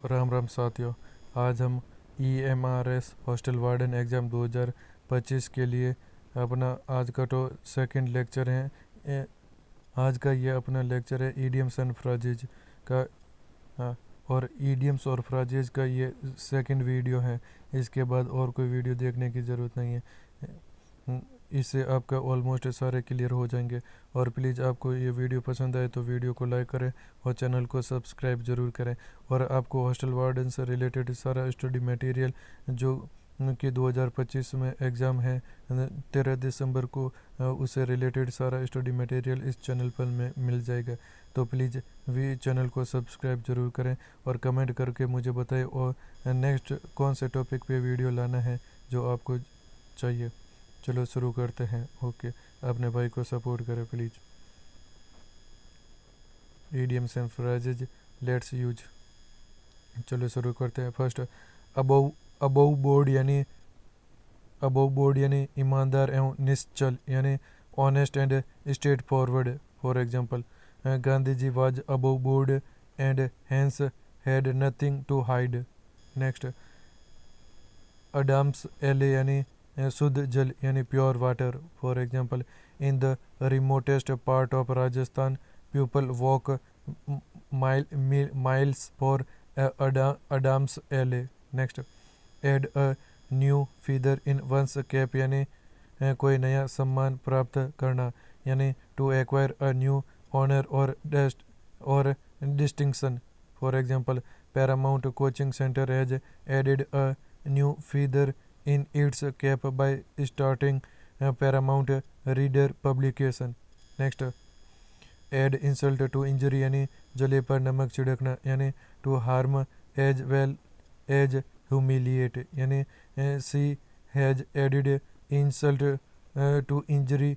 राम राम साथियों। आज हम EMRS हॉस्टल वार्डन एग्ज़ाम 2025 के लिए अपना आज का तो सेकंड लेक्चर है। आज का ये अपना लेक्चर है ईडियम्स एंड फ्राजेज का। हाँ, और ईडियम्स और फ्राजेज का ये सेकंड वीडियो है। इसके बाद और कोई वीडियो देखने की ज़रूरत नहीं है। इससे आपका ऑलमोस्ट सारे क्लियर हो जाएंगे। और प्लीज़ आपको ये वीडियो पसंद आए तो वीडियो को लाइक करें और चैनल को सब्सक्राइब ज़रूर करें। और आपको हॉस्टल वार्डन से रिलेटेड सारा स्टडी मटेरियल जो कि 2025 में एग्ज़ाम है 13 दिसंबर को, उससे रिलेटेड सारा स्टडी मटेरियल इस चैनल पर में मिल जाएगा। तो प्लीज़ भी चैनल को सब्सक्राइब ज़रूर करें और कमेंट करके मुझे बताएं और नेक्स्ट कौन से टॉपिक पे वीडियो लाना है जो आपको चाहिए। चलो शुरू करते हैं। ओके, अपने भाई को सपोर्ट करें please. Idioms and phrases let's use. चलो शुरू करते हैं। फर्स्ट, अबव अबव बोर्ड यानी ईमानदार एवं निश्चल यानी honest and straightforward. For example, Gandhi ji was above board and hence had nothing to hide. Next, Adam's ale यानी शुद्ध जल यानी pure water. For example, in the remotest part of Rajasthan people walk miles for Adam's ale. Next, add a new feather in one's cap यानी कोई नया सम्मान प्राप्त करना यानी to acquire a new honour और distinction. For example, Paramount coaching centre has added a new feather in its cap by starting Paramount Reader publication. Next, add insult to injury यानी जले पर नमक छिड़कना यानी to harm as well as humiliate यानी she has added insult to injury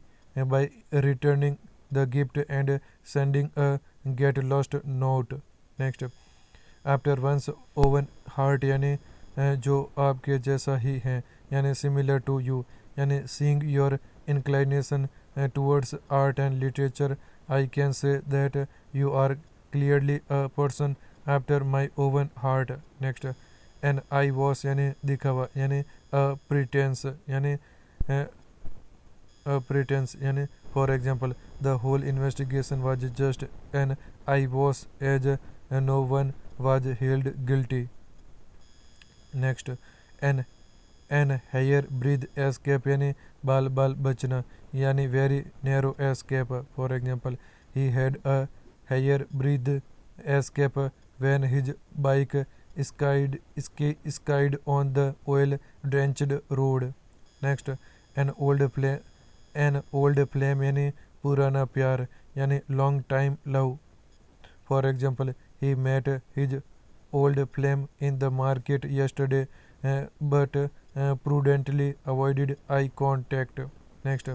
by returning the gift and sending a get lost note. Next, after one's own heart यानी जो आपके जैसा ही है यानी सिमिलर टू यू यानी seeing your inclination towards art and literature I can say that you are clearly a person after my own heart. Next, an eye wash यानी दिखावा यानी प्रिटेंस यानी प्रिटेंस यानी for example, the whole investigation was just an eye wash as no one was held guilty. Next, an hair breath escape यानी बाल बाल बचना यानी very narrow escape. For example, he had a hair breath escape when his bike skied on the oil drenched road. Next, an old flame यानी पुराना प्यार यानी long time love. For example, he met his old flame in the market yesterday but prudently avoided eye contact. Next,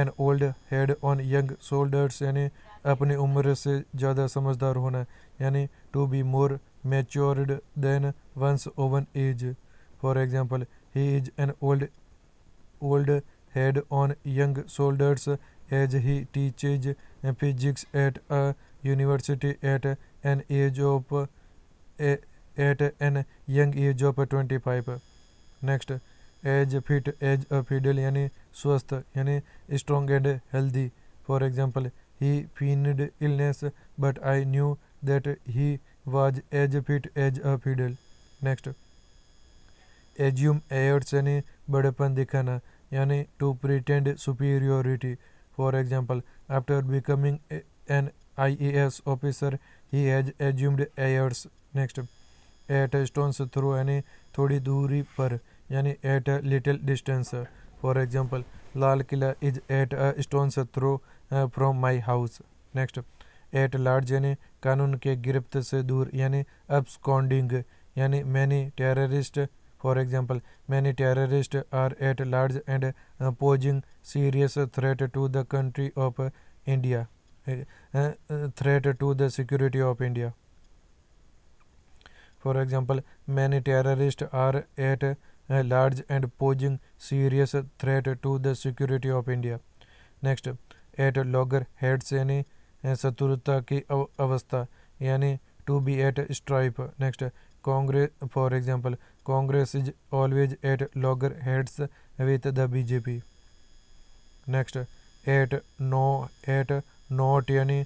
an old head on young shoulders यानी अपनी उम्र से ज़्यादा समझदार होना यानी to be more matured than one's own age. For example, he is an old head on young shoulders as he teaches physics at a university at an young age of 25. Next, as fit as a fiddle यानी स्वस्थ यानी strong and healthy. For example, he feigned illness but I knew that he was as fit as a fiddle. Next, assume airs यानी बड़ेपन दिखाना यानी to pretend superiority. For example, after becoming an IAS officer he has assumed airs. Next, at a stone's throw यानी थोड़ी दूरी पर यानी at a little distance. For example, Lal Qila is at a stone's throw from my house. Next, at large यानी कानून के गिरफ्त से दूर यानी absconding यानी many terrorists. For example, many terrorists are at large and posing serious threat to the country of India. Threat to the security of India. For example, many terrorists are at large and posing serious threat to the security of India. Next, at loggerheads यानी शत्रुता की अवस्था यानी to be at stripe. Next, Congress, for example, Congress is always at loggerheads with the BJP. Next at naught यानी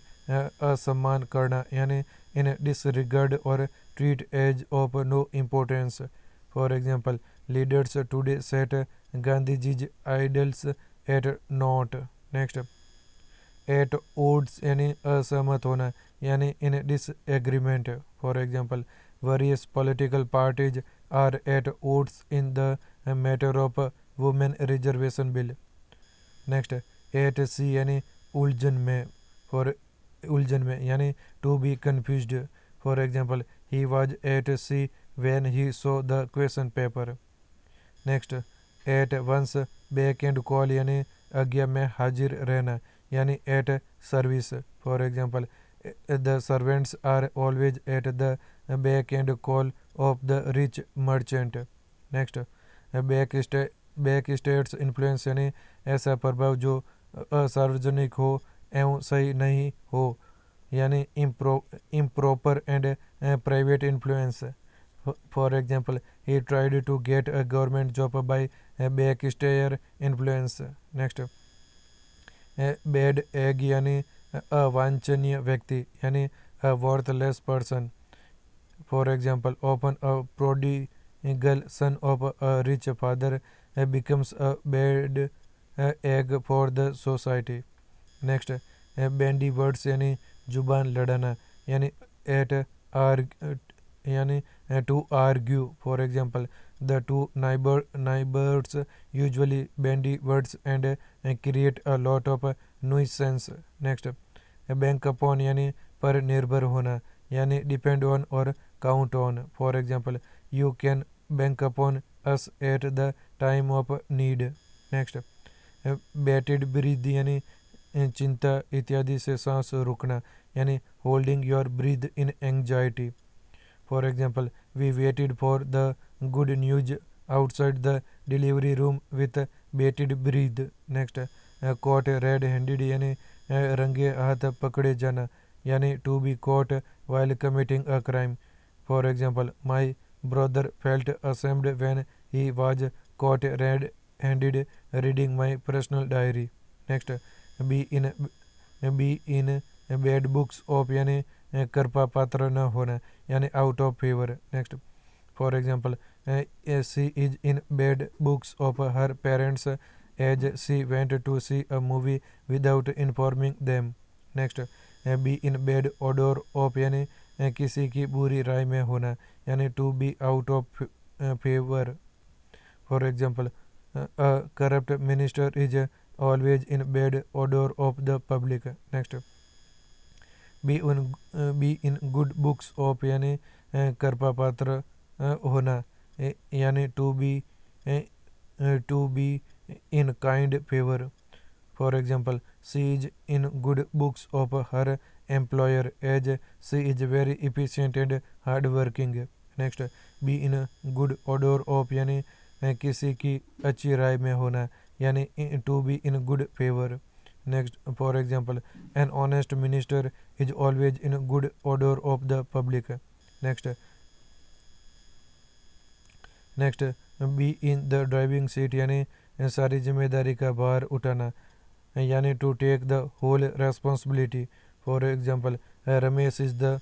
असम्मान करना यानी in disregard और treat as of no importance. For example, leaders today set Gandhi ji's idols at naught. Next, at odds यानी असहमत होना यानी in disagreement. For example, various political parties are at odds in the matter of women reservation bill. Next, at sea यानी उलझन में यानी to be confused. For example, he was at sea when he saw the question paper. Next, at one's beck and call यानी आज्ञा में हाजिर रहना यानी at service. For example, the servants are always at the beck and call of the rich merchant. Next, back stairs influence यानी ऐसा प्रभाव जो असार्वजनिक हो एवं सही नहीं हो यानी improper and private influence. For example, he tried to get a government job by back stair influence. Next, bad egg यानी अवांछनीय व्यक्ति यानी a worthless person. For example, often a prodigal son of a rich father becomes a bad egg for the society. Next, bandy words यानी जुबान लड़ाना यानी at यानी to argue. For example, the two neighbours usually bandy words and create a lot of nuisance. Next, bank upon यानी पर निर्भर होना यानी डिपेंड ऑन और count on. For example, you can bank upon us at the time of need. Next, bated breath यानी चिंता इत्यादि से सांस रुकना यानी holding your breath in anxiety. For example, we waited for the good news outside the delivery room with bated breath. Next, caught red handed यानी रंगे हाथ पकड़े जाना यानी to be caught while committing a crime. For example, my brother felt ashamed when he was caught red-handed reading my personal diary. Next, be in bad books of यानी कृपा पात्र न होना यानी out of favor. Next, for example, she is in bad books of her parents as she went to see a movie without informing them. Next, be in bad odor of यानी किसी की बुरी राय में होना यानी to be out of favour. For example, a corrupt minister is always in bad odour of the public. Next, be in good books of यानी कृपा पात्र होना यानी to be in kind favour. For example, she is in good books of her employer as she is very efficient and hard working. Next, be in good order of यानी किसी की अच्छी राय में होना यानी to be in good favour. Next, for example, an honest minister is always in good order of the public. Next, be in the driving seat यानी सारी जिम्मेदारी का भार उठाना यानी to take the whole responsibility. For example, Ramesh is the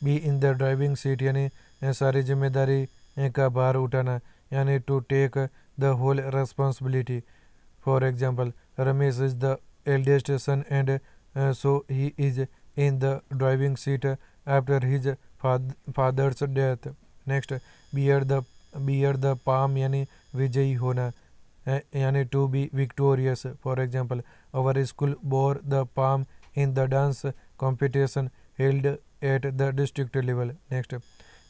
be in the driving seat यानी सारी जिम्मेदारी का भार उठाना यानी to take the whole responsibility. For example, Ramesh is the eldest son and so he is in the driving seat after his father's death. Next, bear the palm यानी विजयी होना यानी to be victorious. For example, our school bore the palm in the dance competition held at the district level. Next,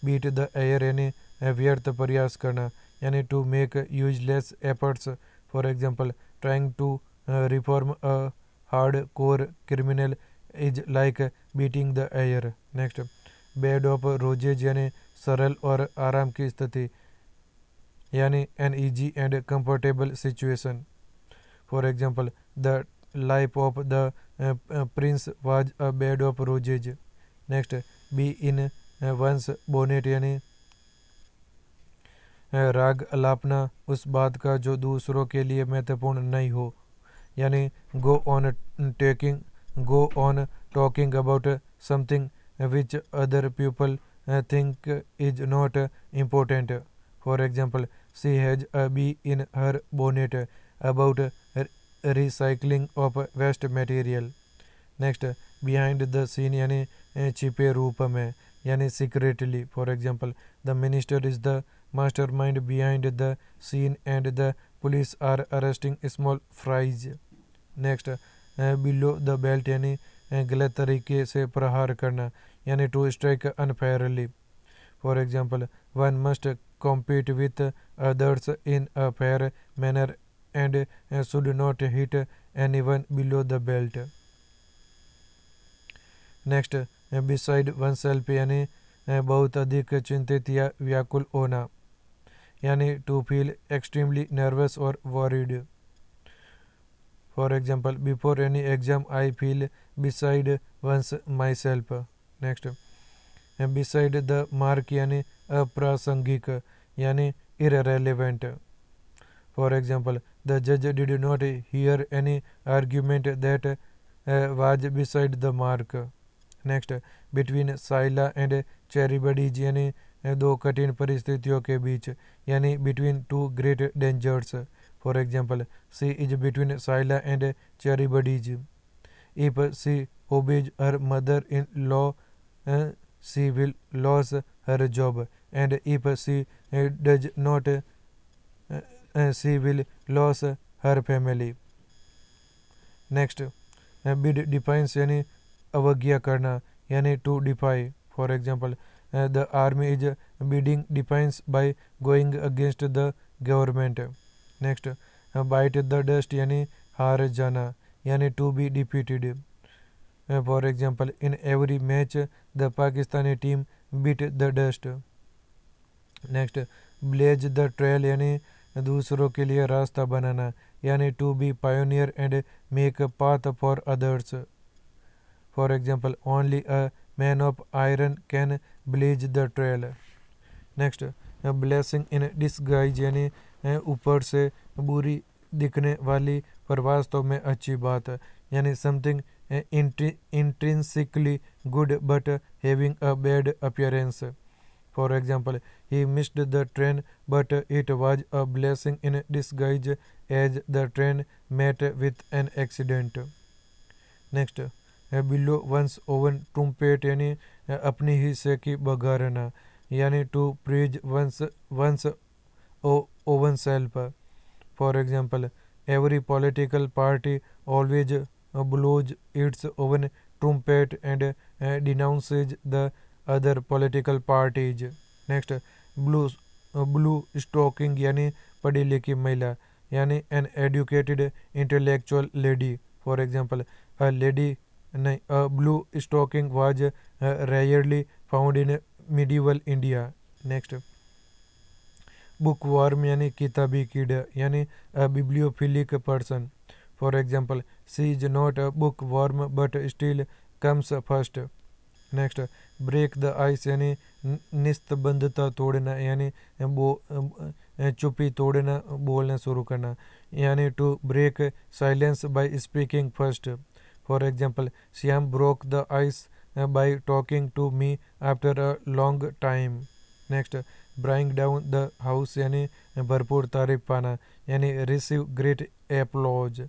beat the air यानी व्यर्थ प्रयास करना यानी to make useless efforts. For example, trying to reform a hard core criminal is like beating the air. Next, bed of roses यानी सरल और आराम की स्थिति यानी an easy and comfortable situation. For example, the life of the prince was a bed of roses. Next, be in one's bonnet यानी राग अलापना उस बात का जो दूसरों के लिए महत्वपूर्ण नहीं हो, यानी go on talking about something which other people think is not important. For example, she has a bee in her bonnet about recycling of waste material. Next, behind the scene यानी छिपे रूप में यानी secretly. For example, the minister is the master mind behind the scene and the police are arresting small fries. Next, below the belt यानी गलत तरीके से प्रहार करना यानी to strike unfairly. For example, one must compete with others in a fair manner and should not hit anyone below the belt. Next, beside oneself यानी बहुत अधिक चिंतित या व्याकुल होना यानी टू फील एक्सट्रीमली नर्वस और worried. For example, before any exam I feel beside one's myself. Next, beside the mark यानी अप्रासंगिक यानी इररेलेवेंट. फॉर एग्जाम्पल, द जज did not hear any argument that was beside the mark. Next, between Scylla and Charybdis यानी दो कठिन परिस्थितियों के बीच यानी between two great dangers. For example, she is between Scylla and Charybdis. If she obeys her mother in law she will lose her job and if she does not she will lose her family. Next, bid defiance यानी अवज्ञा करना यानी to defy. For example, the army is bidding defiance by going against the government. Next, bite the dust यानी हार जाना यानी to be defeated. For example, in every match the Pakistani team beat the dust. Next, blaze the trail यानी दूसरों के लिए रास्ता बनाना यानी to be pioneer and make a path for others. For example, only a man of iron can blaze the trail. Next, blessing in disguise यानी ऊपर से बुरी दिखने वाली पर वास्तव में अच्छी बात यानी something intrinsically good but having a bad appearance. For example, he missed the train but it was a blessing in disguise as the train met with an accident. Next, below one's own trumpet यानी अपनी ही से की बघारना यानी to praise one's own self. For example, every political party always blows its own trumpet and denounces the other political parties. Next, blue stocking यानी पढ़ी लिखी महिला यानी an educated intellectual lady. For example, a blue stocking was rarely found in medieval India. Next, bookworm यानी किताबी कीड़ा यानी a bibliophilic person. For example, she is not a bookworm but still comes first. Next, break the ice यानी निस्तबंधता तोड़ना यानी चुप्पी तोड़ना बोलना शुरू करना यानी to break silence by speaking first. For example, Shyam broke the ice by talking to me after a long time. Next, bring down the house यानी भरपूर तारीफ पाना यानी receive great applause.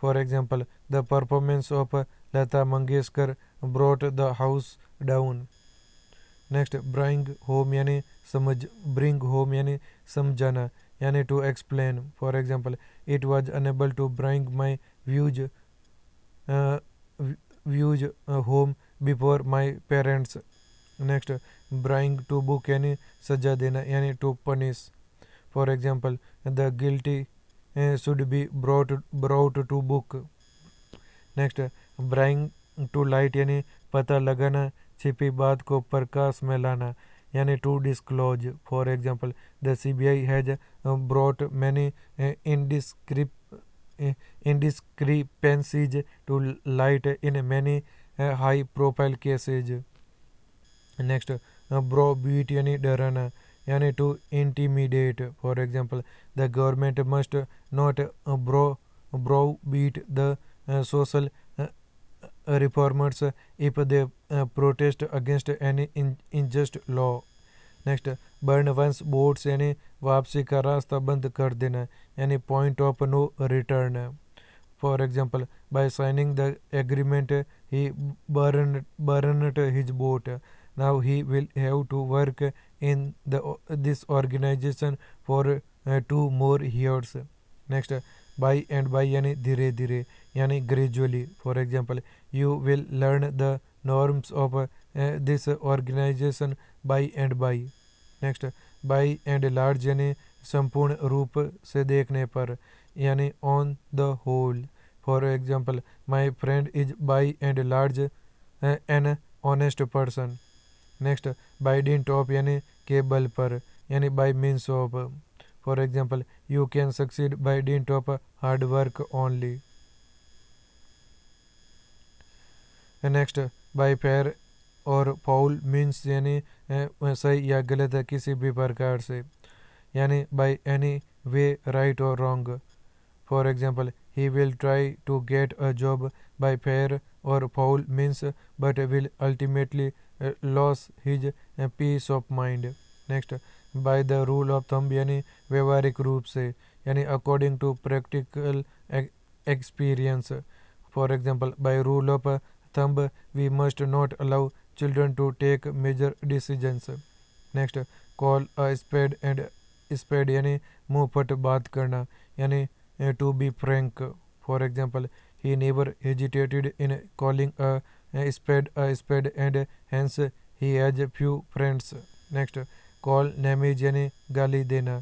For example, the performance of Lata Mangeshkar brought the house down. Next, bring home यानी समझाना यानी to explain. For example, it was unable to bring my views home before my parents. Next, bring to book यानी सजा देना यानी to punish. For example, the guilty should be brought to book. Next, bring to light यानी पता लगाना छिपी बात को प्रकाश में लाना यानी to disclose. For example, the CBI has brought many indiscrepancies to light in many high profile cases. Next browbeat यानी डराना यानी to intimidate. For example the government must not brow browbeat the social reformers if they protest against any unjust law. Next burn one's boats यानी वापसी का रास्ता बंद कर देना यानी point of no return. For example by signing the agreement he burned his boat. Now he will have to work in this organization for 2 more years. Next, by and by यानी धीरे धीरे यानी gradually. For example, you will learn the norms of this organization by and by. Next, by and large यानी संपूर्ण रूप से देखने पर यानी on the whole. For example, my friend is by and large an honest person. Next by didn't of यानी के बल पर यानी by means of. For example you can succeed by didn't of hard work only. Next by fair और foul means यानी सही या गलत है किसी भी प्रकार से यानी बाई एनी वे राइट और wrong. For example he will try to get a job by fair or foul means but will ultimately lose his peace of mind. Next, by the rule of thumb यानी व्यवहारिक रूप से यानी according to practical experience. For example, by rule of thumb we must not allow children to take major decisions. Next, call a spade and spade यानी मुंह फट बात करना यानी to be frank. For example, he never hesitated in calling a spade and hence he has few friends. Next, call names यानी गाली देना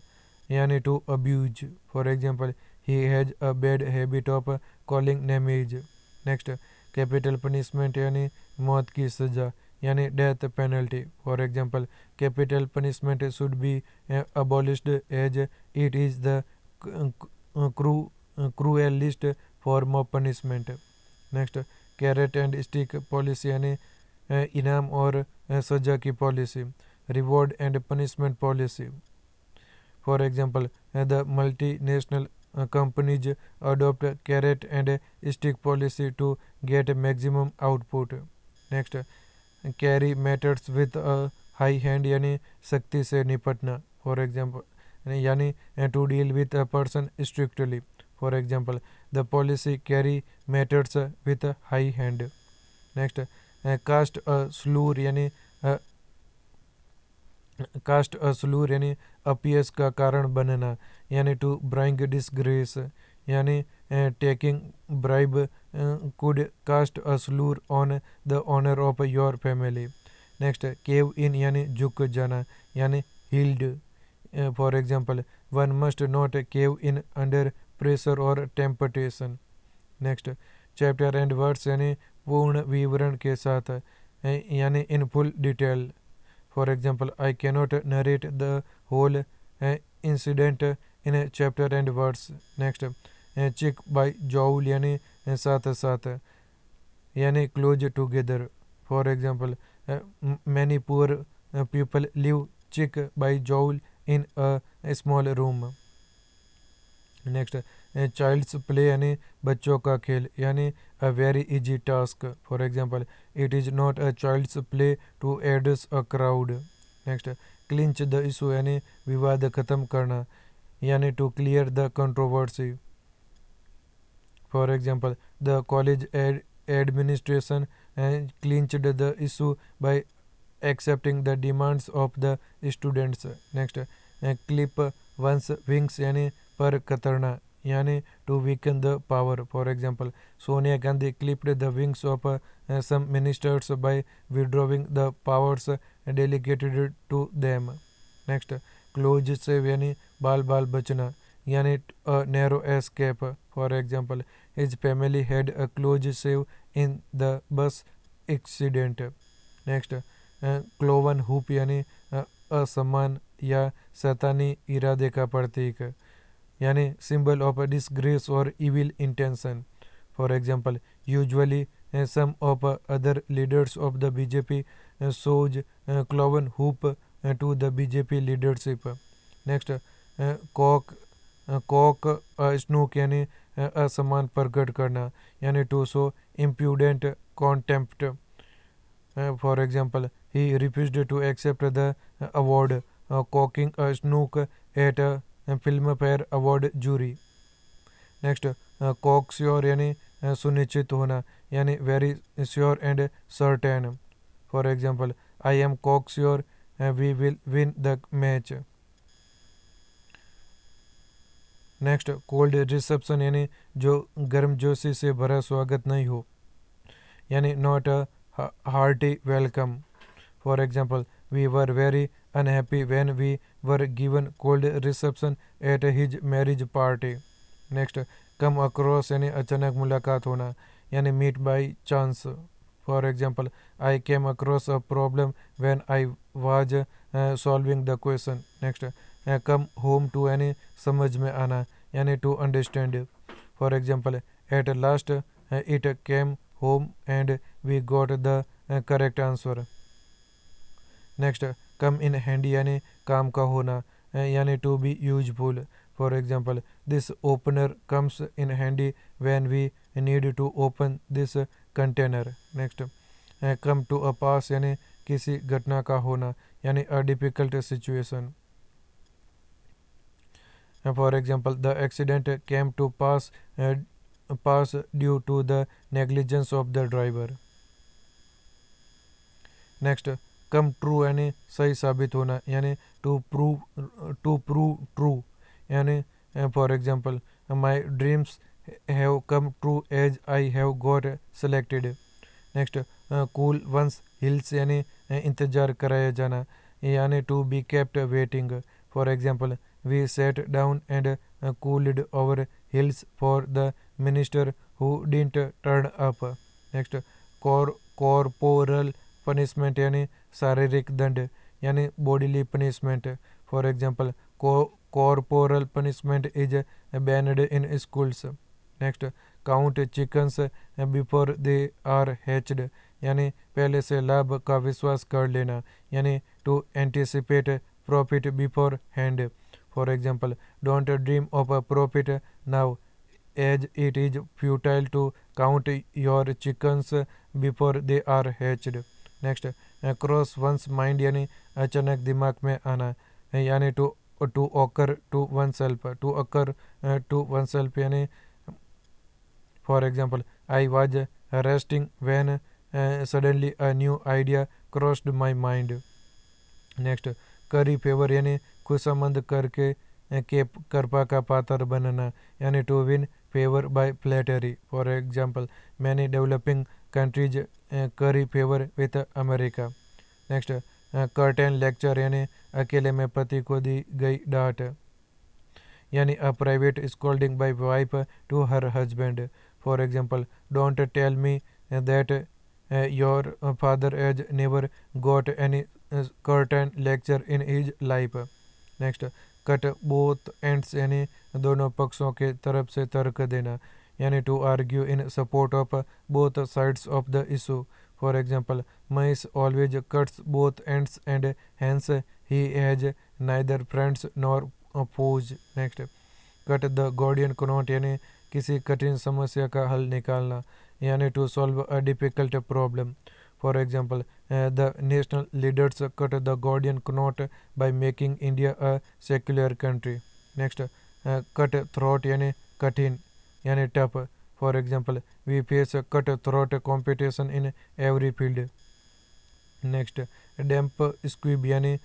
यानी to abuse. For example, he has a bad habit of calling names. Next, capital punishment यानी मौत की सजा यानी death penalty. For example, capital punishment should be abolished as it is the cruelest form of punishment. Next carrot and stick policy यानी इनाम और सजा की policy. Reward and punishment policy. For example the multinational companies adopt carrot and stick policy to get maximum output. Next carry matters with a high hand यानी सख्ती से निपटना. For example यानी to deal with a person strictly. For example the policy carry matters with high hand. Next cast a slur यानी cast a slur यानी अपीयस का कारण बनना यानी टू ब्राइंग डिसग्रेस यानी taking bribe could cast a slur on the honour of your family. Next cave in यानी झुक जाना यानी yield. For example one must not cave in under pressure और temptation. Next chapter and words यानी पूर्ण विवरण के साथ यानी in full detail. For example I cannot narrate the whole incident in chapter and words. Next cheek by jowl यानी साथ साथ यानी close together. For example many poor people live cheek by jowl in a small room. Next child's play यानी बच्चों का खेल यानी a very easy task. For example it is not a child's play to address a crowd. Next clinch the issue यानी विवाद ख़त्म करना यानी to clear the controversy. For example the college administration clinched the issue by accepting the demands of the students. Next clip one's wings यानी पर कतरना यानी to weaken the power. For example Sonia Gandhi clipped the wings of some ministers by withdrawing the powers delegated to them. Next close shave यानी बाल बाल बचना यानी a narrow escape. For example his family had a close shave in the bus accident. Next cloven hoof यानी असम्मान या शैतानी इरादे का प्रतीक, यानी सिंबल ऑफ डिसग्रेस और evil intention. For example, usually some of other leaders of the BJP shows cloven hoop to the BJP leadership. Next, cock snook यानी असम्मान प्रकट करना, यानी to show impudent contempt. For example, he refused to accept the award, cocking a snook at Filmfare award jury. Next, cocksure यानी सुनिश्चित होना, यानी very sure and certain. For example, I am cocksure we will win the match. Next, cold reception यानी जो गर्मजोशी से भरा स्वागत नहीं हो, यानी not a hearty welcome. For example, we were very unhappy when we were given cold reception at his marriage party. Next, come across यानी अचानक मुलाकात होना, यानी meet by chance. For example, I came across a problem when I was solving the question. Next, come home to यानी समझ में आना, यानी to understand. For example, at last it came home and we got the correct answer. Next, come in handy यानी काम का होना, यानी to be useful. For example, this opener comes in handy when we need to open this container. Next, come to a pass यानी किसी घटना का होना, यानी a difficult situation. For example, the accident came to pass due to the negligence of the driver. Next, come true यानी सही साबित होना, यानी टू प्रूव ट्रू. यानी for example, my dreams have come true as I have got selected. Next, cool one's heels यानी इंतजार कराया जाना, यानी to be kept waiting. For example, we sat down and cooled our heels for the minister who didn't turn up. Next, corporal punishment यानी शारीरिक दंड, यानी bodily punishment. For example, corporal punishment is banned in schools. Next, count chickens before they are hatched, यानी पहले से लाभ का विश्वास कर लेना, यानी to anticipate profit beforehand. For example, don't dream of a profit now as it is futile to count your chickens before they are hatched. Next, cross one's mind यानी अचानक दिमाग में आना, यानी to occur to oneself. यानी for example, I was resting when suddenly a new idea crossed my mind. Next, curry favour यानी खुशामंद करके के कृपा का पात्र बनना, यानी to win favour by flattery. For example, many developing countries करी favour with America. Next, curtain lecture यानी अकेले में पति को दी गई डांट, यानी a private scolding by wife to her husband. For example, don't tell me that your father has never got any curtain lecture in his life. Next, cut both ends यानी दोनों पक्षों के तरफ से तर्क देना, यानी to argue in support of both sides of the issue. For example, Mahesh always cuts both ends and hence he has neither friends nor foes. Next, cut the Gordian knot यानी किसी कठिन समस्या का हल निकालना, यानी to solve a difficult problem. For example, the national leaders cut the Gordian knot by making India a secular country. Next, cut throat यानी कठिन, यानी tough. For example, we face cut throat competition in every field. Next, damp squib यानी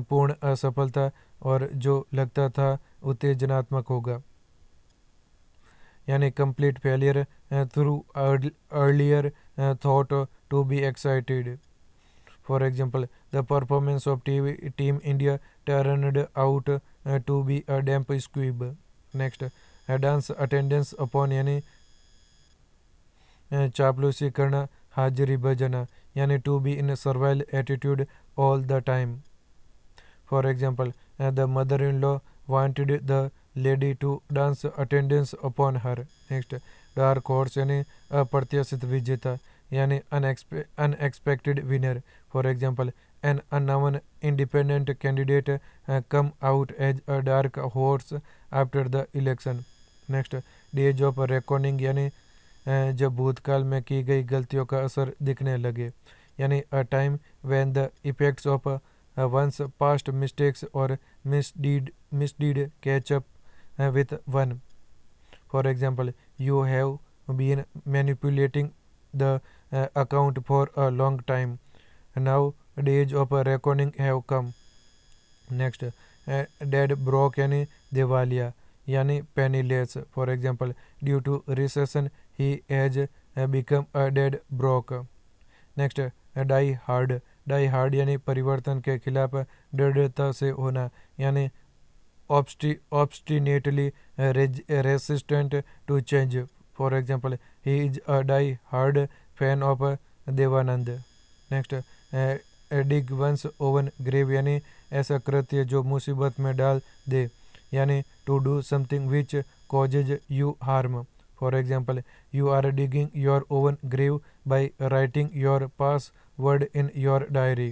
पूर्ण असफलता और जो लगता था उत्तेजनात्मक होगा, यानी complete failure through earlier thought to be excited. For example, the performance of team India turned out to be a damp squib. Next, dance attendance upon यानी चापलूसी करना, हाजिरी बजाना, यानी to be in servile attitude all the time. For example, the mother-in-law wanted the lady to dance attendance upon her. Next, dark horse यानी अप्रत्याशित विजेता यानी unexpected winner. For example, an unknown independent candidate come out as a dark horse after the election. Next, days of recording यानी जब भूतकाल में की गई गलतियों का असर दिखने लगे, यानी a time when the effects of one's past mistakes or misdeed catch up with one. For example, you have been manipulating the account for a long time. Now days of reckoning have come. Next, dead broke यानी दिवालिया यानी penniless. For example, due to recession he has become a dead broke. Next, die hard. Die hard यानी परिवर्तन के खिलाफ दृढ़ता से होना यानी obstinately resistant to change. For example, he is a die hard fan of Dev Anand. Next, dig one's own grave यानी ऐसा कृत्य जो मुसीबत में डाल दे यानी to do something which causes you harm. For example, you are digging your own grave by writing your password in your diary.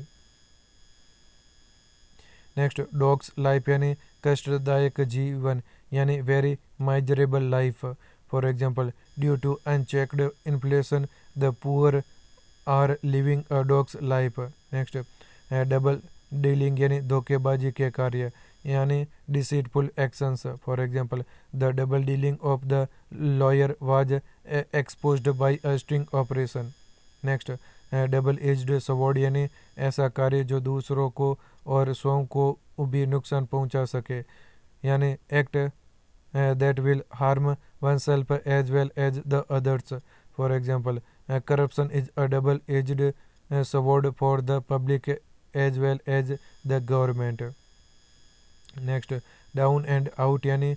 Next, dog's life यानी कष्टदायक जीवन यानी very miserable life. For example, due to unchecked inflation, the poor are living a dog's life. Next, double dealing यानी धोखेबाजी के कार्य यानी deceitful actions. For example, the double dealing of the lawyer was exposed by a sting operation. Next, double-edged sword यानी ऐसा कार्य जो दूसरों को और स्वयं को भी नुकसान पहुंचा सके यानी act that will harm oneself as well as the others. For example, corruption is a double-edged sword for the public as well as the government. Next, down and out यानी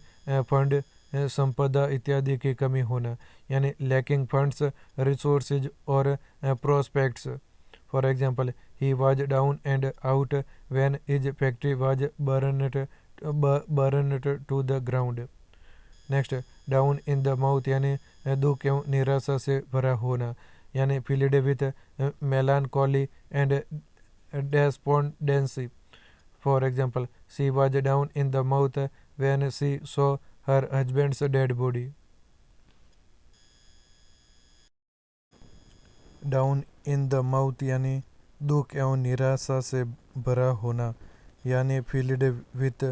फंड संपदा इत्यादि की कमी होना यानी लैकिंग फंड्स रिसोर्सेज और prospects. For example, he was down and out when his factory was burned to the ground. Next, down in the mouth यानी दुख एवं निराशा से भरा होना यानी filled with melancholy and despondency. For example, she was down in the mouth when she saw her husband's dead body. Down in the mouth यानी दुख एवं निराशा से भरा होना यानी filled with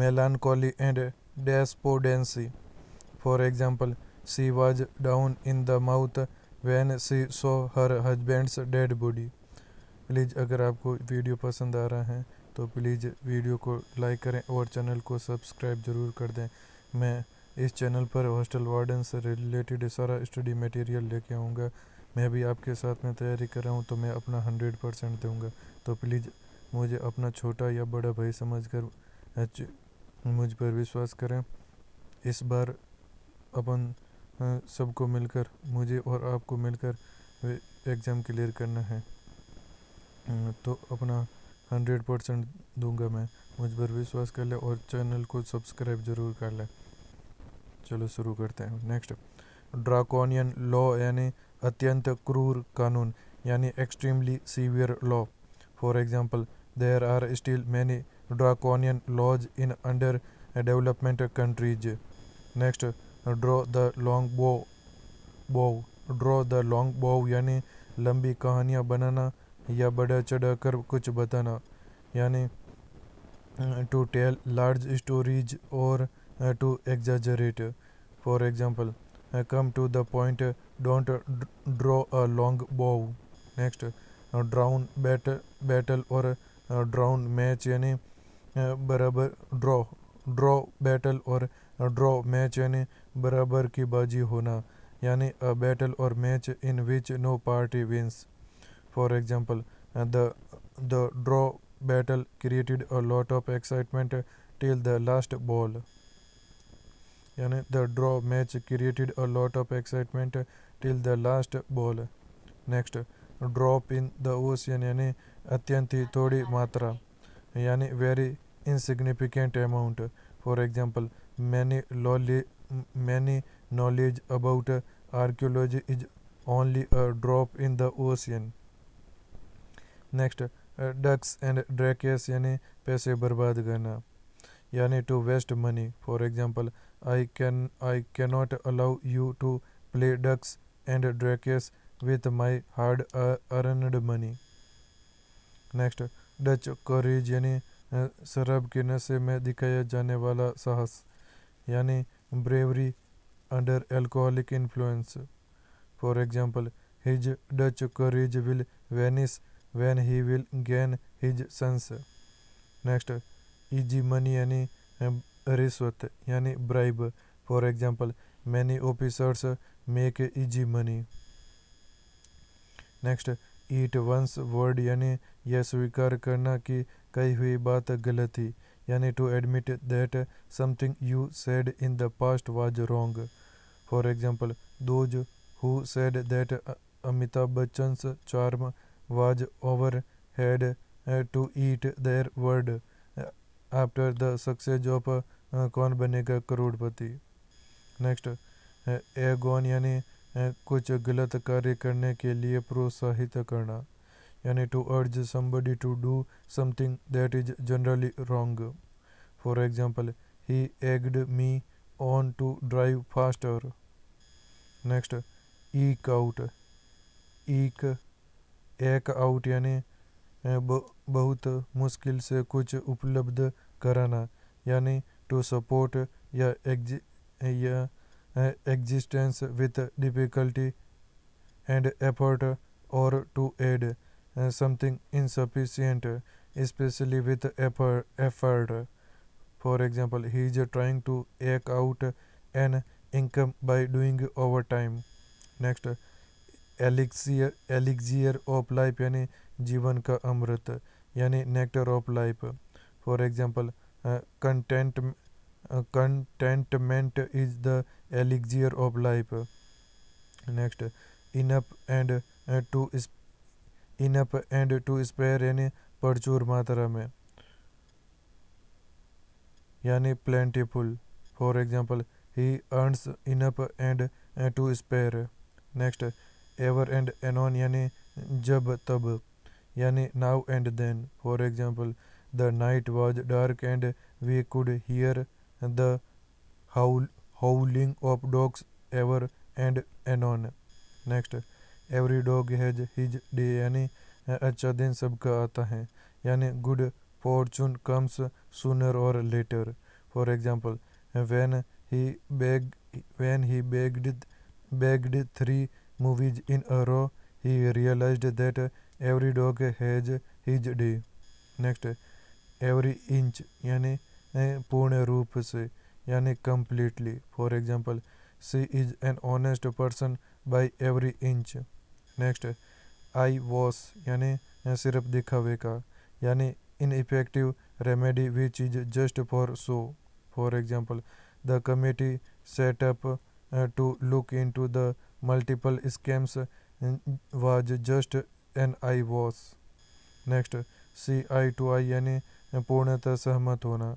melancholy and despondency. For example, she was down in the mouth when she saw her husband's dead body. Please अगर आपको वीडियो पसंद आ रहा है तो प्लीज़ वीडियो को लाइक करें और चैनल को सब्सक्राइब ज़रूर कर दें. मैं इस चैनल पर हॉस्टल वार्डन से रिलेटेड सारा स्टडी मटेरियल लेके आऊँगा. मैं भी आपके साथ में तैयारी कर रहा हूँ तो मैं अपना 100% दूँगा. तो प्लीज़ मुझे अपना छोटा या बड़ा भाई समझकर मुझ पर विश्वास करें. इस बार अपन सबको मिलकर, मुझे और आपको मिलकर एग्ज़ाम क्लियर करना है. तो अपना 100% दूंगा मैं. मुझ पर विश्वास कर ले और चैनल को सब्सक्राइब ज़रूर कर ले. चलो शुरू करते हैं. नेक्स्ट, ड्राकोनियन लॉ यानी अत्यंत क्रूर कानून यानी extremely severe law. For example, there are still many draconian laws in under development countries. Next, draw the long bow. Draw the long bow यानी लंबी कहानियाँ बनाना या बढ़ा चढ़ा कर कुछ बताना यानी to tell large stories or to exaggerate. For example, come to the point, don't draw a long bow. Next, drawn battle or drawn match यानी बराबर draw battle or draw match यानी बराबर की बाजी होना यानी a battle or match in which no party wins. For example, the draw battle created a lot of excitement till the last ball. यानी the draw match created a lot of excitement till the last ball. Next, drop in the ocean यानी अत्यंत ही थोड़ी मात्रा. यानी very insignificant amount. For example, many knowledge about archaeology is only a drop in the ocean. Next, ducks and drakes यानी पैसे बर्बाद करना, यानी to waste money. For example, I cannot allow you to play ducks and drakes with my hard earned money. Next, Dutch courage यानी शराब के नशे में दिखाया जाने वाला साहस, यानी bravery under alcoholic influence. For example, his Dutch courage will vanish when he will gain his senses. Next, easy money यानी रिश्वत यानी bribe. For example, many officers make easy money. Next, eat one's word यानी यह स्वीकार करना कि कही हुई बात गलत थी, यानी to admit that something you said in the past was wrong. For example, those who said that Amitabh Bachchan's charm was over had to eat their word after the success of Kaun Banega Crorepati. Next, Aegon यानी कुछ गलत कार्य करने के लिए प्रोत्साहित करना, यानी टू अर्ज somebody to do something that is generally wrong. For example, he egged me on to drive faster. Next, eke out. एक आउट यानी बहुत मुश्किल से कुछ उपलब्ध कराना, यानी टू सपोर्ट या existence with difficulty and effort, or to aid something insufficient, especially with effort. For example, he is trying to eke out an income by doing overtime. Next, elixir of life यानी जीवन का अमृत, यानी nectar of life. For example, contentment is the elixir of life. Next, enough and to spare यानी प्रचुर मात्रा में, यानी plentiful. For example, he earns enough and to spare. Next, ever and anon यानी जब तब, यानी now and then. For example, the night was dark and we could hear the howling of dogs ever and anon. Next, every dog has his day यानी अच्छा दिन सबका आता है, यानी good fortune comes sooner or later. For example, when he begged 3 movies in a row, he realized that every dog has his day. Next, every inch यानी पूर्ण रूप से, यानी completely. For example, she is an honest person by every inch. Next, I was यानी सिर्फ दिखावे का, यानी ineffective remedy which is just for show. For example, the committee set up to look into the multiple scams was just an I was. Next, see eye to eye यानी पूर्णतः सहमत होना,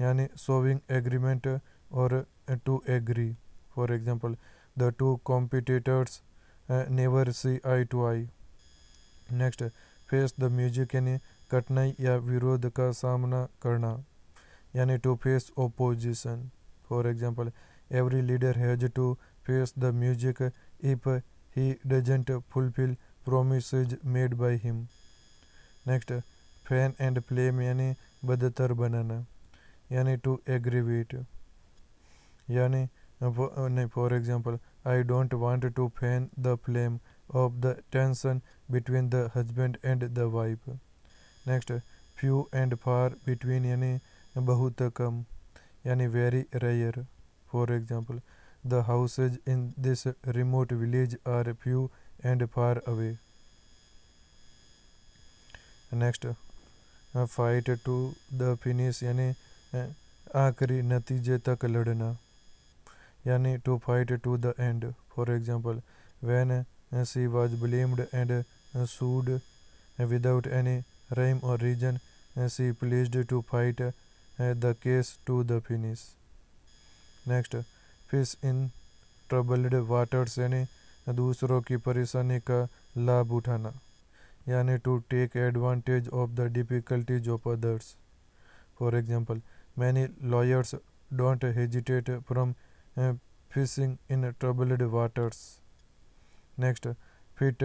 यानी showing agreement or to agree. For example, the two competitors never see eye to eye. Next, face the music यानी कठिनाई या विरोध का सामना करना, यानी to face opposition. For example, every leader has to face the music if he doesn't fulfil promises made by him. Next, fan and flame यानी बदतर बनाना, यानी टू एग्रीवेट, यानी for example, I don't want to fan the flame of the tension between the husband and the wife. Next, few and far between यानी बहुत कम, यानी very rare. For example, the houses in this remote village are few and far away. Next, fight to the finish यानी आखिरी नतीजे तक लड़ना, यानी to fight to the end. For example, when she was blamed and sued without any rhyme or reason, see pleased to fight the case to the finish. Next, fish in troubled waters यानी दूसरों की परेशानी का लाभ उठाना, यानी to take advantage of the difficulties of others. For example, many lawyers don't hesitate from fishing in troubled waters. Next, fit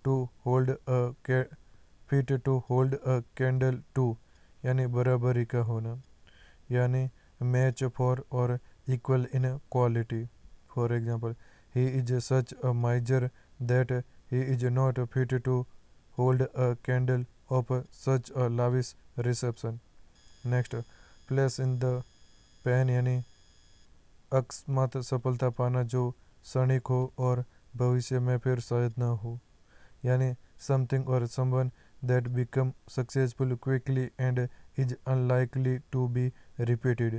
to hold a fit to hold a candle to, यानी बराबरी का होना, यानी match for or equal in quality. For example, he is such a miser that he is not fit to hold a candle of such a lavish reception. Next, place in the pen यानी अकस्मात सफलता पाना जो क्षणिक हो और भविष्य में फिर शायद ना हो, यानी समथिंग और someone that become successful quickly and is unlikely to be repeated.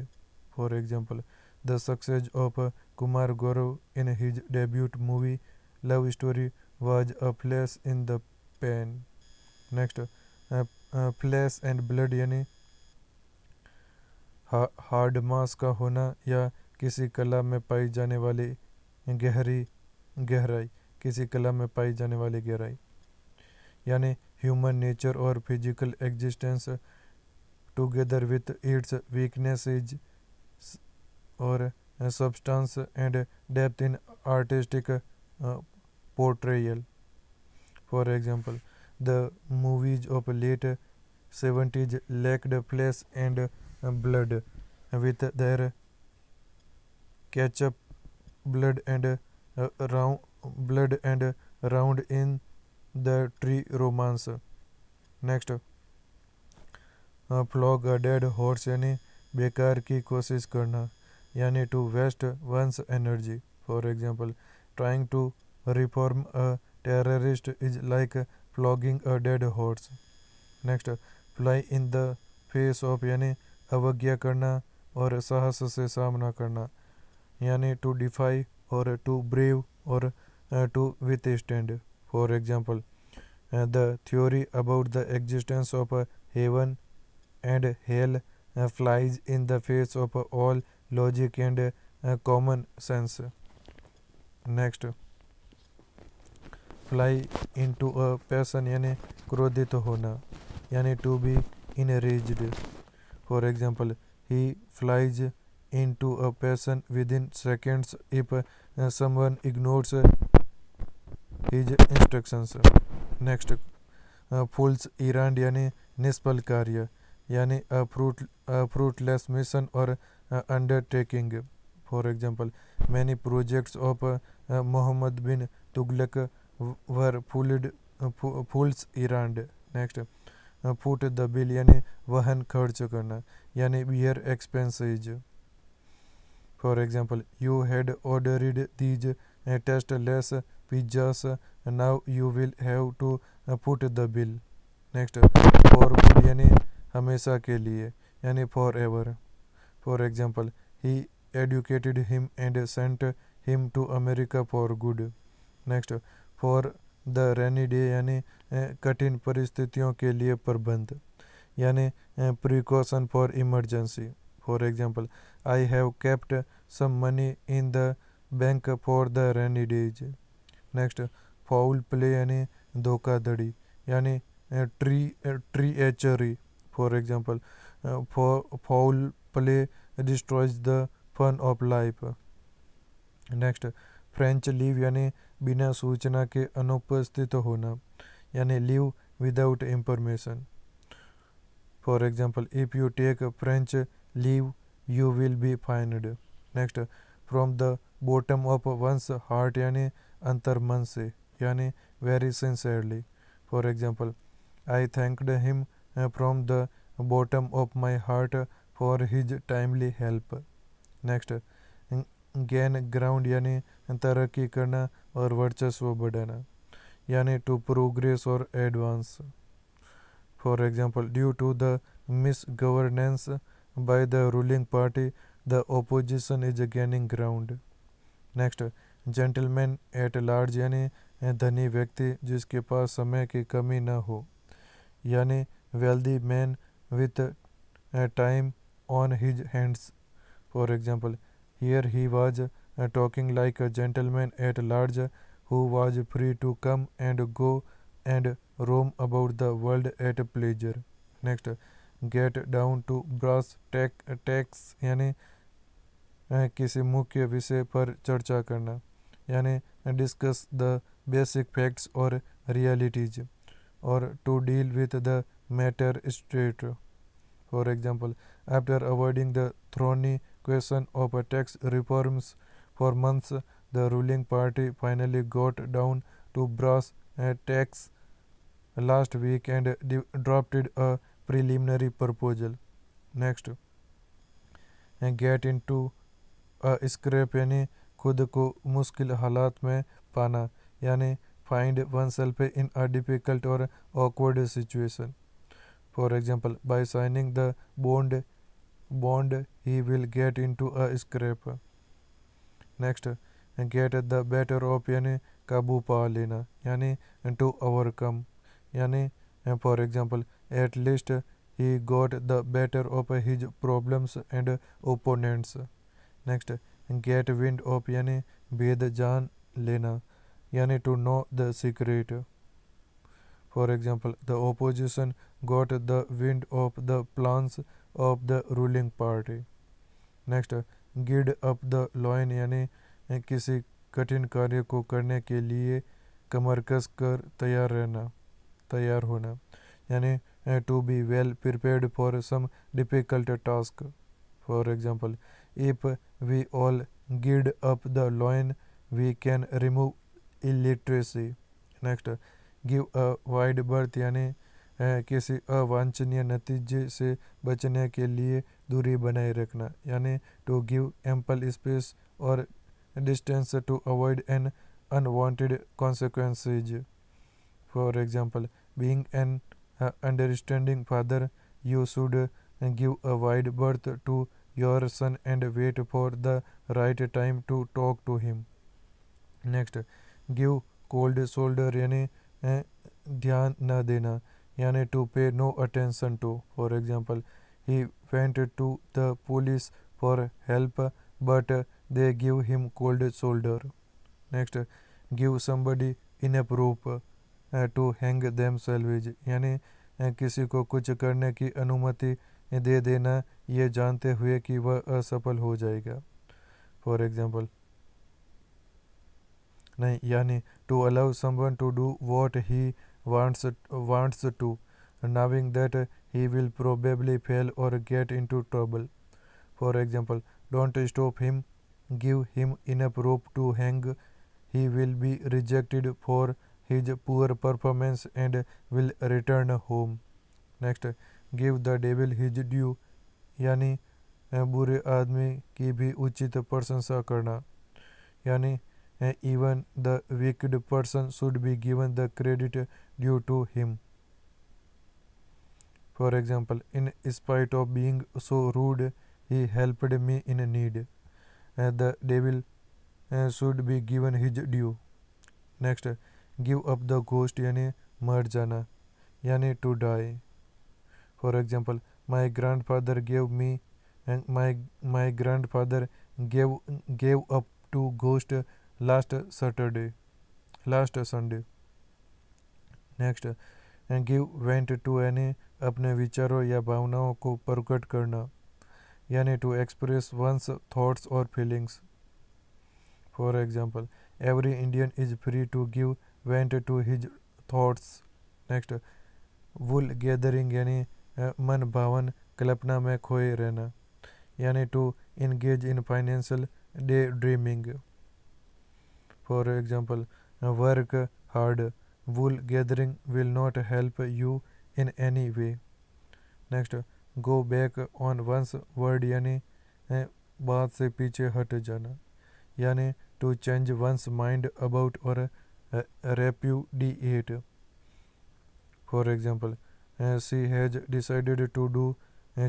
For example, the success of Kumar Gaurav in his debut movie Love Story was a flash in the pan. Next, flesh and blood यानी hard mass का होना या किसी कला में पाई जाने वाली गहराई, किसी कला में पाई जाने वाली गहराई, यानी ह्यूमन नेचर और physical existence together with its weaknesses और substance and depth in artistic portrayal. For example, the movies of late 70s lacked flesh and blood with their ketchup blood and round in the tree romance. Next, flog a dead horse यानी बेकार की कोशिश करना, यानी to waste one's energy. For example, trying to reform a terrorist is like flogging a dead horse. Next, fly in the face of यानी अवज्ञा करना और साहस से सामना करना, यानी टू डिफाई और टू ब्रेव और to withstand. For example, the theory about the existence of heaven and hell flies in the face of all logic and common sense. Next, fly into a passion यानी क्रोधित होना, यानी to be enraged. For example, he flies into a passion within seconds if someone ignores his instructions. Next, fool's errand यानी निष्फल कार्य, यानी fruitless mission और undertaking. For example, many projects of Mohammad bin Tughlaq were fool's errand. Next, foot the bill यानी वहन खर्च करना, यानी bear expenses. For example, you had ordered these tasteless pizzas, now you will have to put the bill. Next, for good यानी हमेशा के लिए, यानी for ever. For example, he educated him and sent him to America for good. Next, for the rainy day यानी कठिन परिस्थितियों के लिए प्रबंध, यानी precaution for emergency. For example, I have kept some money in the bank for the rainy days. Next, foul play यानी धोखाधड़ी, यानी treachery. For example, foul play destroys the fun of life. Next, French leave यानी बिना सूचना के अनुपस्थित होना, यानी leave without information. For example, if you take French leave you will be fined. Next, from the bottom of one's heart यानी अंतर मन से, यानी very sincerely. For example, I thanked him from the bottom of my heart for his timely help. Next, gain ground यानी तरक्की करना और वर्चस्व बढ़ाना, यानी to progress or advance. For example, due to the misgovernance by the ruling party the opposition is gaining ground. Next, gentleman at large यानी धनी व्यक्ति जिसके पास समय की कमी न हो, यानी wealthy man with time on his hands. For example, here he was talking like a gentleman at large who was free to come and go and roam about the world at pleasure. Next, get down to brass tacks यानी किसी मुख्य विषय पर चर्चा करना यानी discuss the basic facts or realities or to deal with the matter straight. For example, after avoiding the thorny question of tax reforms for months, the ruling party finally got down to brass tacks last week and drafted a preliminary proposal. Next, get into a scrape यानी खुद को मुश्किल हालात में पाना यानी find oneself in a difficult or awkward situation. For example, by signing the bond he will get into a scrape. Next, get the better of यानी काबू पा लेना यानी to overcome यानी for example, at least he got the better of his problems and opponents. Next, get wind of यानी भेद जान लेना यानी to know the secret. For example, the opposition got the wind of the plans of the ruling party. Next, gird up the loin यानी किसी कठिन कार्य को करने के लिए कमर कस कर तैयार होना यानी to be well prepared for some difficult task. For example, if we all gird up the loin, we can remove illiteracy. Next, give a wide berth यानी किसी अवांछनीय नतीजे से बचने के लिए दूरी बनाए रखना यानी to give ample space or distance to avoid an unwanted consequences. For example, being an understanding father, you should give a wide berth to your son and wait for the right time to talk to him. Next, give cold shoulder यानी ध्यान न देना यानी to pay no attention to. For example, he went to the police for help but they give him cold shoulder. Next, give somebody enough rope to hang themselves यानी किसी को कुछ करने की अनुमति दे देना ये जानते हुए कि वह असफल हो जाएगा. For example, नहीं यानी to allow someone to do what he wants to knowing that he will probably fail or get into trouble. For example, don't stop him, give him enough rope to hang, he will be rejected for his poor performance and will return home. Next, give the devil his due यानी बुरे आदमी की भी उचित प्रशंसा करना यानी even the wicked person should be given the credit due to him. For example, in spite of being so rude, he helped me in need. The devil should be given his due. Next, give up the ghost यानी मर जाना यानी to die. For example, my grandfather gave me and my grandfather gave up to ghost last Sunday. Next, give vent to यानी अपने विचारों या भावनाओं को प्रकट करना यानी to express one's thoughts or feelings. For example, every Indian is free to give vent to his thoughts. Next, wool gathering यानी मन भावन कल्पना में खोए रहना यानी to engage in financial daydreaming. For example, work hard, wool gathering will not help you in any way. Next, go back on one's word यानी बात से पीछे हट जाना यानी to change one's mind about or repudiate. For example, she has decided to do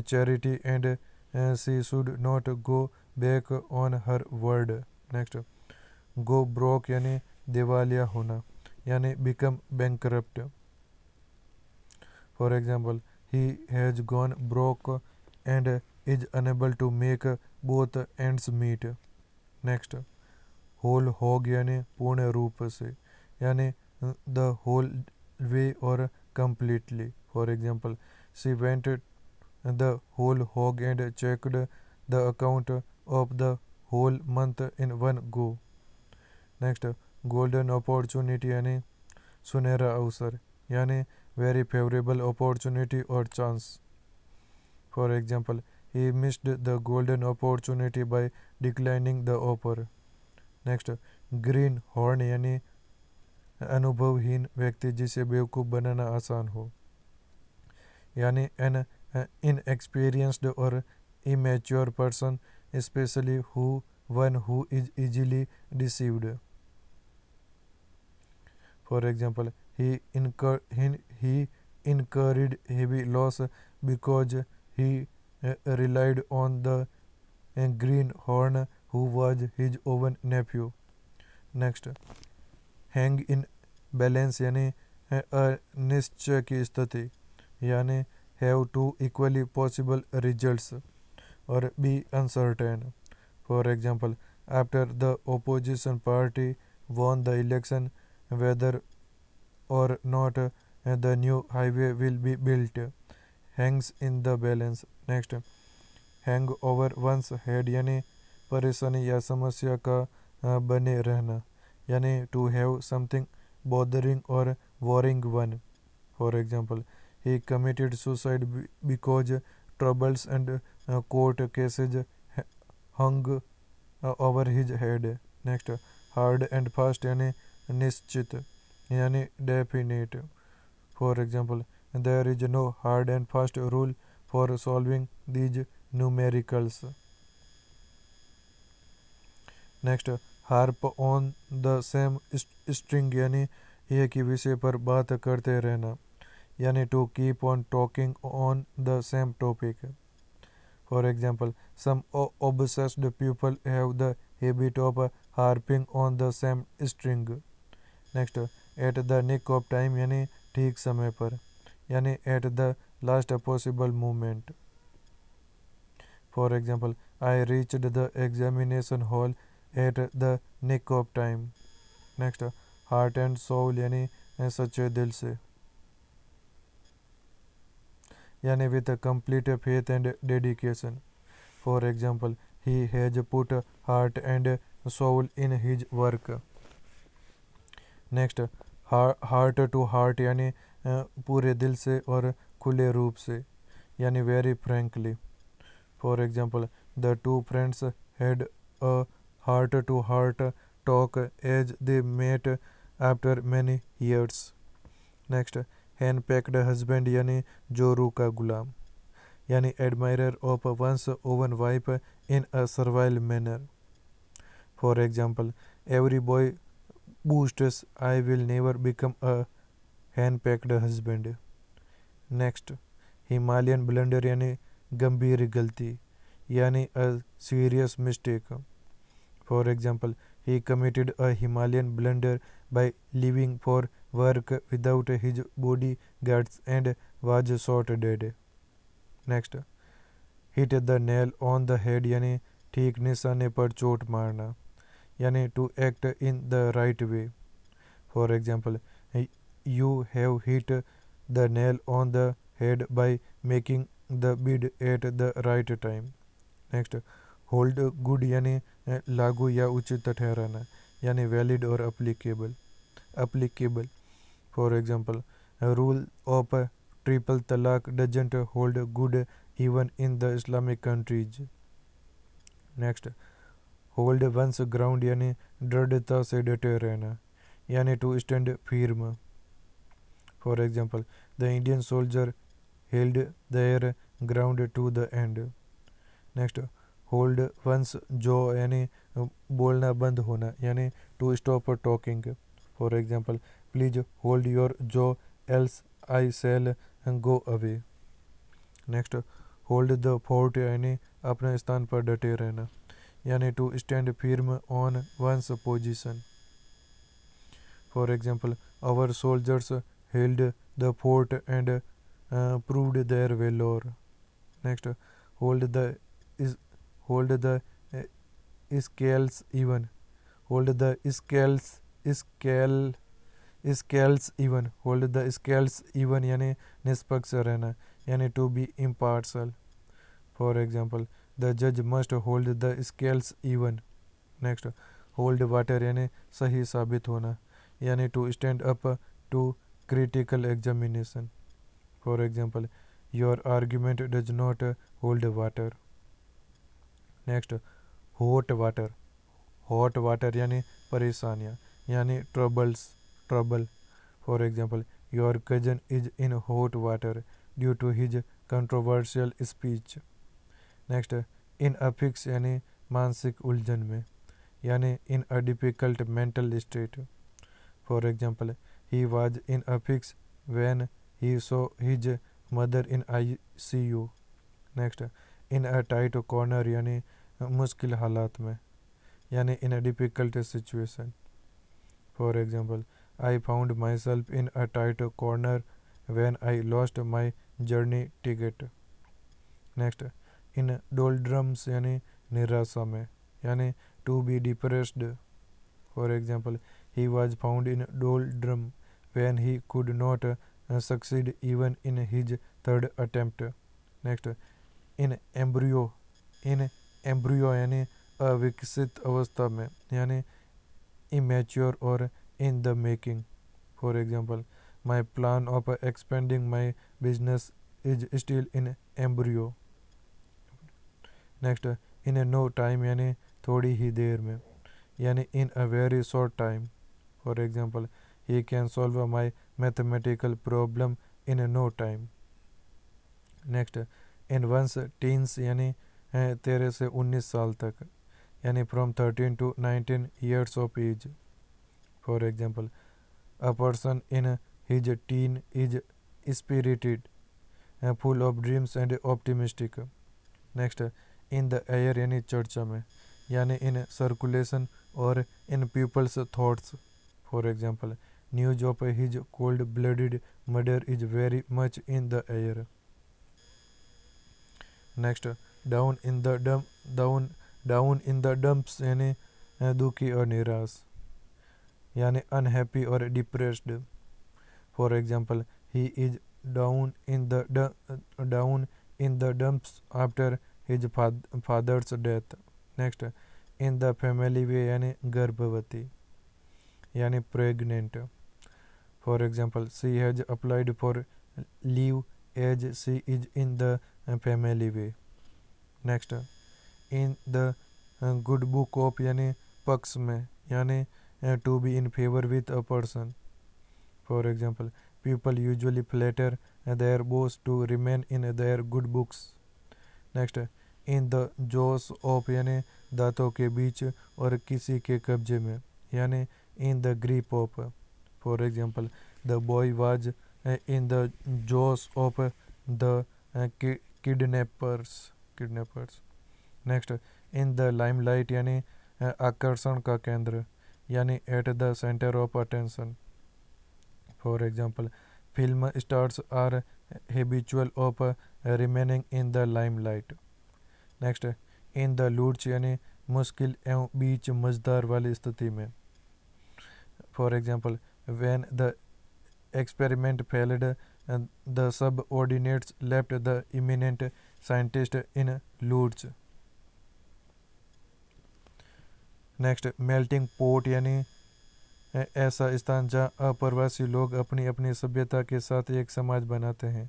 charity and she should not go back on her word. Next, go broke यानी दिवालिया होना यानी become bankrupt. For example, he has gone broke and is unable to make both ends meet. Next, whole hog यानी पूर्ण रूप से, यानी the whole वे और completely. For example, she went the whole hog and checked the account of the whole month in one go. Next, golden opportunity यानी सुनहरा अवसर, यानी very favourable opportunity or chance. For example, he missed the golden opportunity by declining the offer. Next, greenhorn यानी अनुभवहीन व्यक्ति जिसे बेवकूफ़ बनाना आसान हो, यानी an inexperienced or immature person, especially one who is easily deceived. For example, he incurred heavy loss because he relied on the greenhorn who was his own nephew. Next, hang in balance यानी अनिश्चय की स्थिति, यानी have two equally possible results और be uncertain. For example, after the opposition party won the election, whether or not the new highway will be built hangs in the balance. Next, hang over one's head यानी परेशानी या समस्या का बने रहना, यानी to have something bothering or worrying one. For example, he committed suicide because troubles and court cases hung over his head. Next, hard and fast यानी निश्चित, यानी definite. For example, there is no hard and fast rule for solving these numericals. Next, harp on the same string यानी एक ही विषय पर बात करते रहना, यानी to keep on talking on the same topic. For example, some obsessed people have the habit of harping on the same string. Next, at the nick of time यानी ठीक समय पर, यानी at the last possible moment. For example, I reached the examination hall at the nick of time. Next, heart and soul यानी सच्चे दिल से, यानी with complete faith and dedication. For example, he has put heart and soul in his work. Next, heart to heart यानी पूरे दिल से और खुले रूप से, यानी very frankly. For example, the two friends had a heart to heart talk as they met after many years. Next, henpecked husband यानी जोरू का गुलाम, यानी admirer of one's own wife in a servile manner. For example, every boy boasts I will never become a henpecked husband. Next, Himalayan blunder यानी गंभीर गलती, यानी a serious mistake. For example, he committed a Himalayan blunder by leaving for work without his bodyguards and was shot dead. Next, hit the nail on the head यानी ठीक निशाने पर चोट मारना, यानी to act in the right way. For example, you have hit the nail on the head by making the bid at the right time. Next, hold good यानी लागू या उचित ठहराना, यानी वैलिड और applicable. For example, rule of triple talaq doesn't hold good even in the Islamic countries. Next, hold one's ground यानी दृढ़ता से डटे रहना, यानी to stand firm. For example, the Indian soldier held their ground to the end. Next, hold one's jaw यानी बोलना बंद होना, यानी to stop talking. For example, please hold your jaw else I shall go away. Next, hold the fort यानी अपने स्थान पर डटे रहना, यानी to stand firm on one's position. For example, our soldiers held the fort and proved their valor. Next, hold the is hold the uh, scales even. Hold the scale scales even. Hold the scales even यानी निष्पक्ष रहना यानी to be impartial. For example, the judge must hold the scales even. Next, hold water यानी सही साबित होना यानी to stand up to critical examination. For example, your argument does not hold water. Next, hot water. Hot water यानी परेशानियाँ यानी trouble. For example, your cousin is in hot water due to his controversial speech. Next, in a fix यानी मानसिक उलझन में यानी in a difficult mental state. For example, he was in a fix when he saw his mother in ICU. Next, in a tight corner यानी मुश्किल हालात में यानी in a difficult situation. For example, I found myself in a tight corner when I lost my journey ticket. Next, in doldrums यानी निराशा में यानी to be depressed. For example, he was found in doldrum when he could not succeed even in his third attempt. Next, in embryo यानी अविकसित अवस्था में यानी immature or in the making. For example, my plan of expanding my business is still in embryo. Next, in a no time यानी थोड़ी ही देर में यानी in a very short time. For example, he can solve my mathematical problem in a no time. Next, in one's teens यानी 13 से 19 साल तक यानी from 13 to 19 years of age. For example, a person in his teen is spirited, full of dreams and optimistic. Next, in the air यानी चर्चा में यानी in circulation or in people's thoughts. For example, news of his cold-blooded murder is very much in the air. Next, down in the dumps यानी दुखी और निराश यानी unhappy or depressed. For example, he is down in the dumps after his father's death. Next, in the family way यानी गर्भवती यानी pregnant. For example, she has applied for leave as she is in the family way. Next, in the good book of यानी पक्ष में यानी to be in favor with a person. For example, people usually flatter their boss to remain in their good books. Next, in the jaws of यानी दांतों के बीच और किसी के कब्जे में यानी in the grip of. For example, the boy was in the jaws of the kidnappers. Next, in the limelight यानी आकर्षण का केंद्र यानी at the center of attention. For example, film stars are habitual of remaining in the limelight. Next, in the lurch यानी मुश्किल एवं बीच मझधार वाली स्थिति में. For example, when the experiment failed, the subordinates left the eminent scientist in lurch. Next, melting pot यानी ऐसा स्थान जहाँ अप्रवासी लोग अपनी अपनी सभ्यता के साथ एक समाज बनाते हैं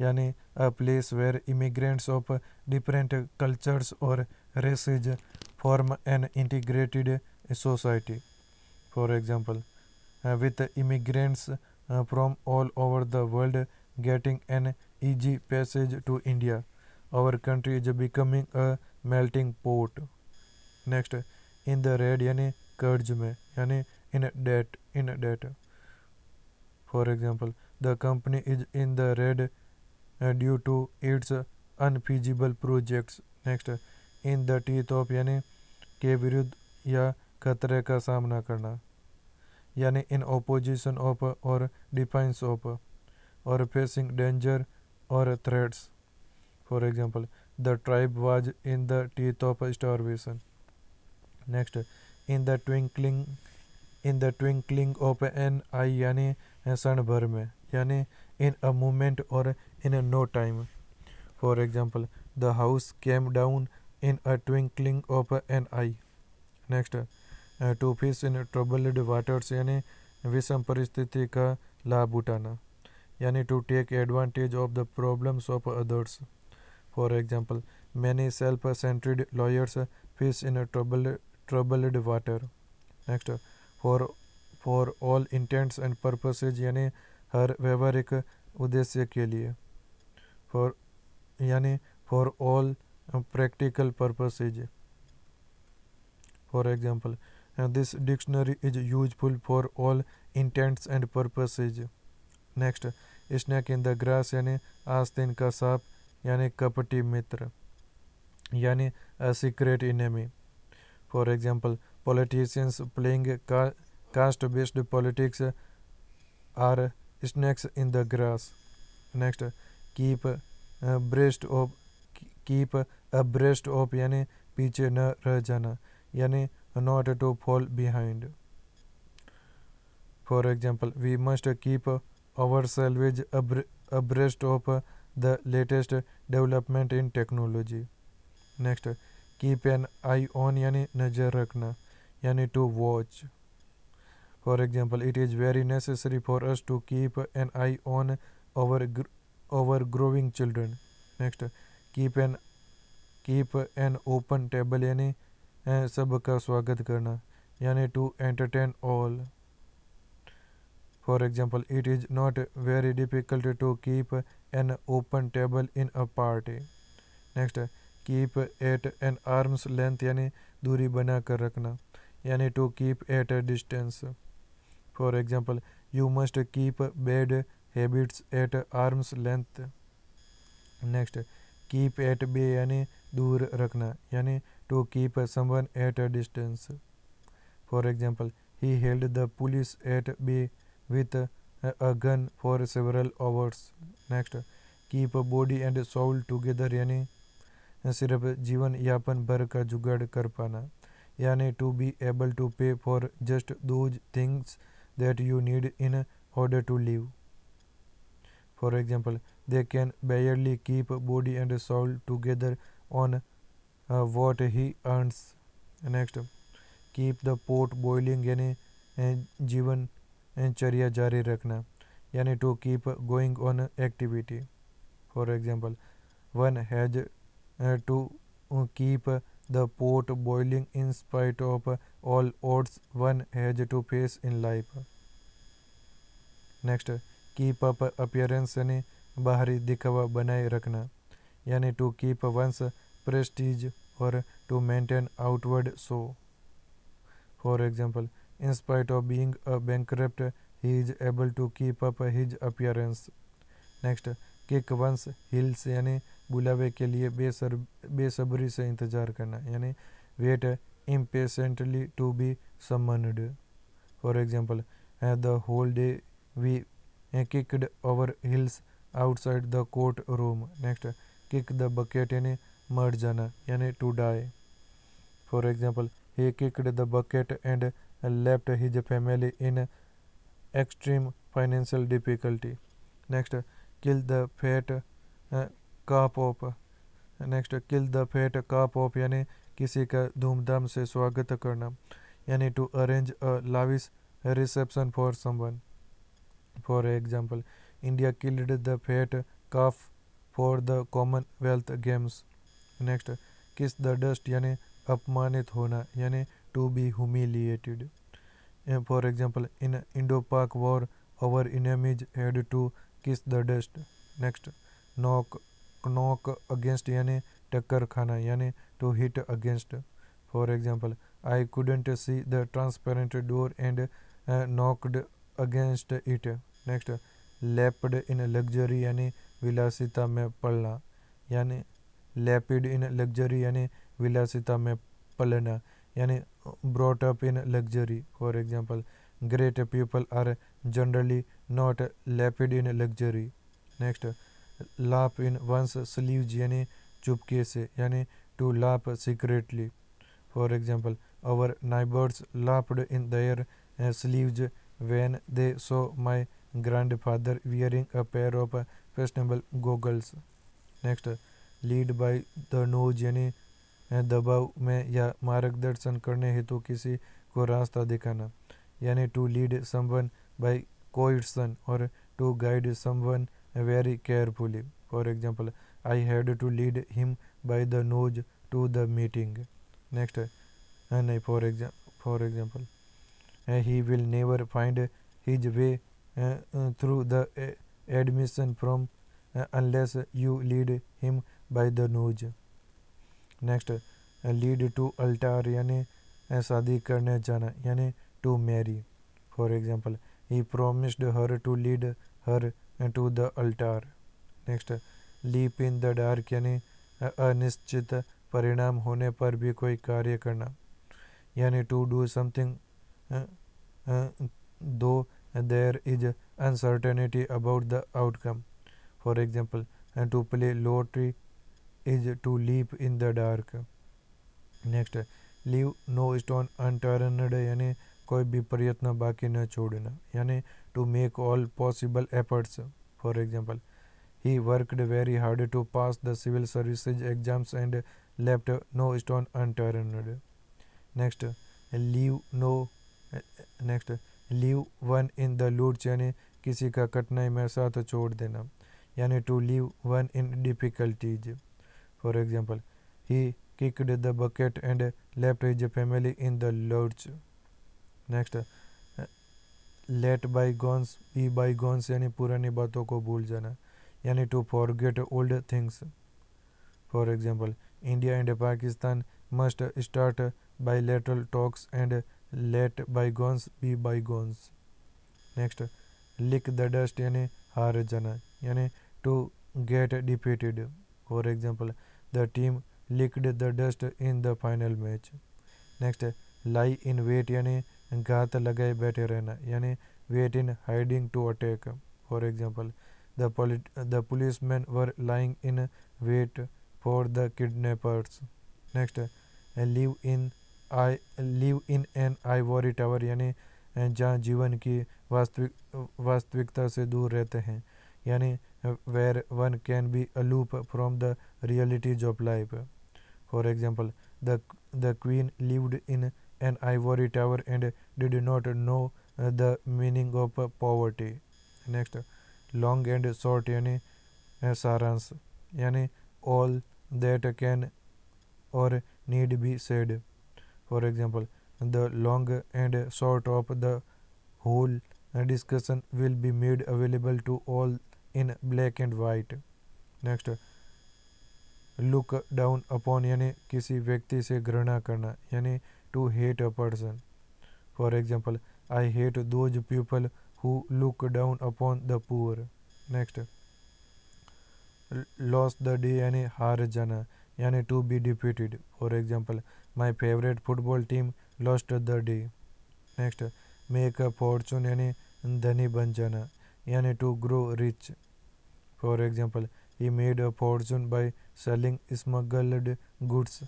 यानी a place where immigrants of different cultures और races form an integrated society. For example, with immigrants from all over the world getting an easy passage to India, our country is becoming a melting pot. Next, in the red यानी कर्ज में यानी in debt. For example, the company is in the red due to its unfeasible projects. Next, in the teeth of यानी के विरुद्ध या खतरे का सामना करना यानी in opposition of or defiance of or facing danger or threats. For example, the tribe was in the teeth of starvation. Next, in the twinkling of an eye यानी क्षण भर में यानी in a moment or in a no time. For example, the house came down in a twinkling of an eye. Next, to fish in troubled waters यानी विषम परिस्थिति का लाभ उठाना यानी to take advantage of the problems of others. For example, many self-centered lawyers fish in a troubled water. Next, for for all intents and purposes यानी हर व्यवहारिक उद्देश्य के लिए. For यानी for all practical purposes. For example, this dictionary is useful for all intents and purposes. Next, snake in the grass यानी आस्तीन का सांप यानी कपटी मित्र यानी a secret enemy. For example, politicians playing caste-based politics are snakes in the grass. Next, keep abreast of keep abreast of यानी पीछे न रह जाना यानी not to fall behind. For example, we must keep ourselves abreast of the latest development in technology. Next, keep an eye on यानी नजर रखना यानी to watch. For example, it is very necessary for us to keep an eye on our growing children. Next, keep an open table यानी सबका स्वागत करना यानी to entertain all. For example, it is not very difficult to keep an open table in a party. Next, keep at an arm's length यानी दूरी बना कर रखना यानी to keep at a distance. For example, you must keep bad habits at arm's length. Next, keep at bay यानी दूर रखना यानी to keep someone at a distance. For example, he held the police at bay with a gun for several hours. Next, keep body and soul together यानी सिर्फ जीवन यापन भर का जुगाड़ कर पाना यानी to be able to pay for just those things that you need in order to live. For example, they can barely keep body and soul together on what he earns. Next, keep the pot boiling यानी जीवन चर्या जारी रखना यानी to keep going on activity. For example, one has to keep the pot boiling in spite of all odds one has to face in life. Next, keep up appearance यानी बाहरी दिखावा बनाए रखना यानी to keep one's prestige or to maintain outward show. For example, in spite of being a bankrupt, he is able to keep up his appearance. Next, kick one's heels यानी बुलावे के लिए बेसब्री से इंतजार करना यानी wait impatiently to be summoned. For example, the whole day we kicked our heels outside the courtroom. Next, kick the bucket यानी मर जाना यानी to die. For example, he kicked the bucket and left his family in extreme financial difficulty. Next, kill the fat calf of. Next, kill the fat calf of यानी किसी का धूमधाम से स्वागत करना यानी to arrange a lavish reception for someone. For example, India killed the fat calf for the Commonwealth Games. Next, kiss the dust यानी अपमानित होना यानी to be humiliated. For example, in Indo-Pak war, our enemies had to kiss the dust. Next, knock against यानी टक्कर खाना यानी to hit against. For example, I couldn't see the transparent door and knocked against it. Next, lapped in luxury यानी विलासिता में पलना यानी lapid in luxury यानी विलासिता में पलना यानी brought up in luxury. For example, great people are generally not lapid in luxury. Next, laugh in one's sleeves यानी चुपके से, यानी to laugh secretly. For example, our neighbours laughed in their sleeves when they saw my grandfather wearing a pair of fashionable goggles. Next, lead by the nose यानी दबाव में या मार्गदर्शन करने हेतु किसी को रास्ता दिखाना, यानी टू लीड समवन बाय कोइट्सन और to guide someone very carefully. For example, I had to lead him by the nose to the meeting. Next, नहीं, for example, he will never find his way through the admission from unless you lead him by the nose. Next, lead to altar यानी शादी करने जाना, यानी to marry. For example, he promised her to lead her to the altar. Next, leap in the dark यानी अनिश्चित परिणाम होने पर भी कोई कार्य करना, यानी to do something though there is uncertainty about the outcome. For example, to play lottery is to leap in the dark. Next, leave no stone unturned यानी कोई भी प्रयत्न बाकी न छोड़ना, यानी to make all possible efforts. For example, he worked very hard to pass the civil services exams and left no stone unturned. Next, leave no next leave one in the lurch यानी किसी का कठिनाई में साथ छोड़ देना, यानी to leave one in difficulties. For example, he kicked the bucket and left his family in the lurch. Next, let bygones be bygones यानी पुरानी बातों को भूल जाना, यानी to forget old things. For example, India and Pakistan must start bilateral talks and let bygones be bygones. Next, lick the dust यानी हार जाना, यानी to get defeated. For example, the team licked the dust in the final match. Next, lie in wait यानी घात लगाए बैठे रहना, यानी wait in hiding to attack. For example, the policemen were lying in wait for the kidnappers. Next, live in an ivory tower यानी जहाँ जीवन की वास्तविकता से दूर रहते हैं, यानी where one can be aloof from the realities of life. For example, the queen lived in an ivory tower and did not know the meaning of poverty. Next, long and short यानी सारांश, यानी all that can or need be said. For example, the long and short of the whole discussion will be made available to all in black and white. Next, look down upon यानी किसी व्यक्ति से घृणा करना, यानी to hate a person. For example, I hate those people who look down upon the poor. Next, lost the day यानी हार जाना, यानी to be defeated. For example, my favourite football team lost the day. Next, make a fortune यानी धनी बन जाना, यानी to grow rich. For example, he made a fortune by selling smuggled goods.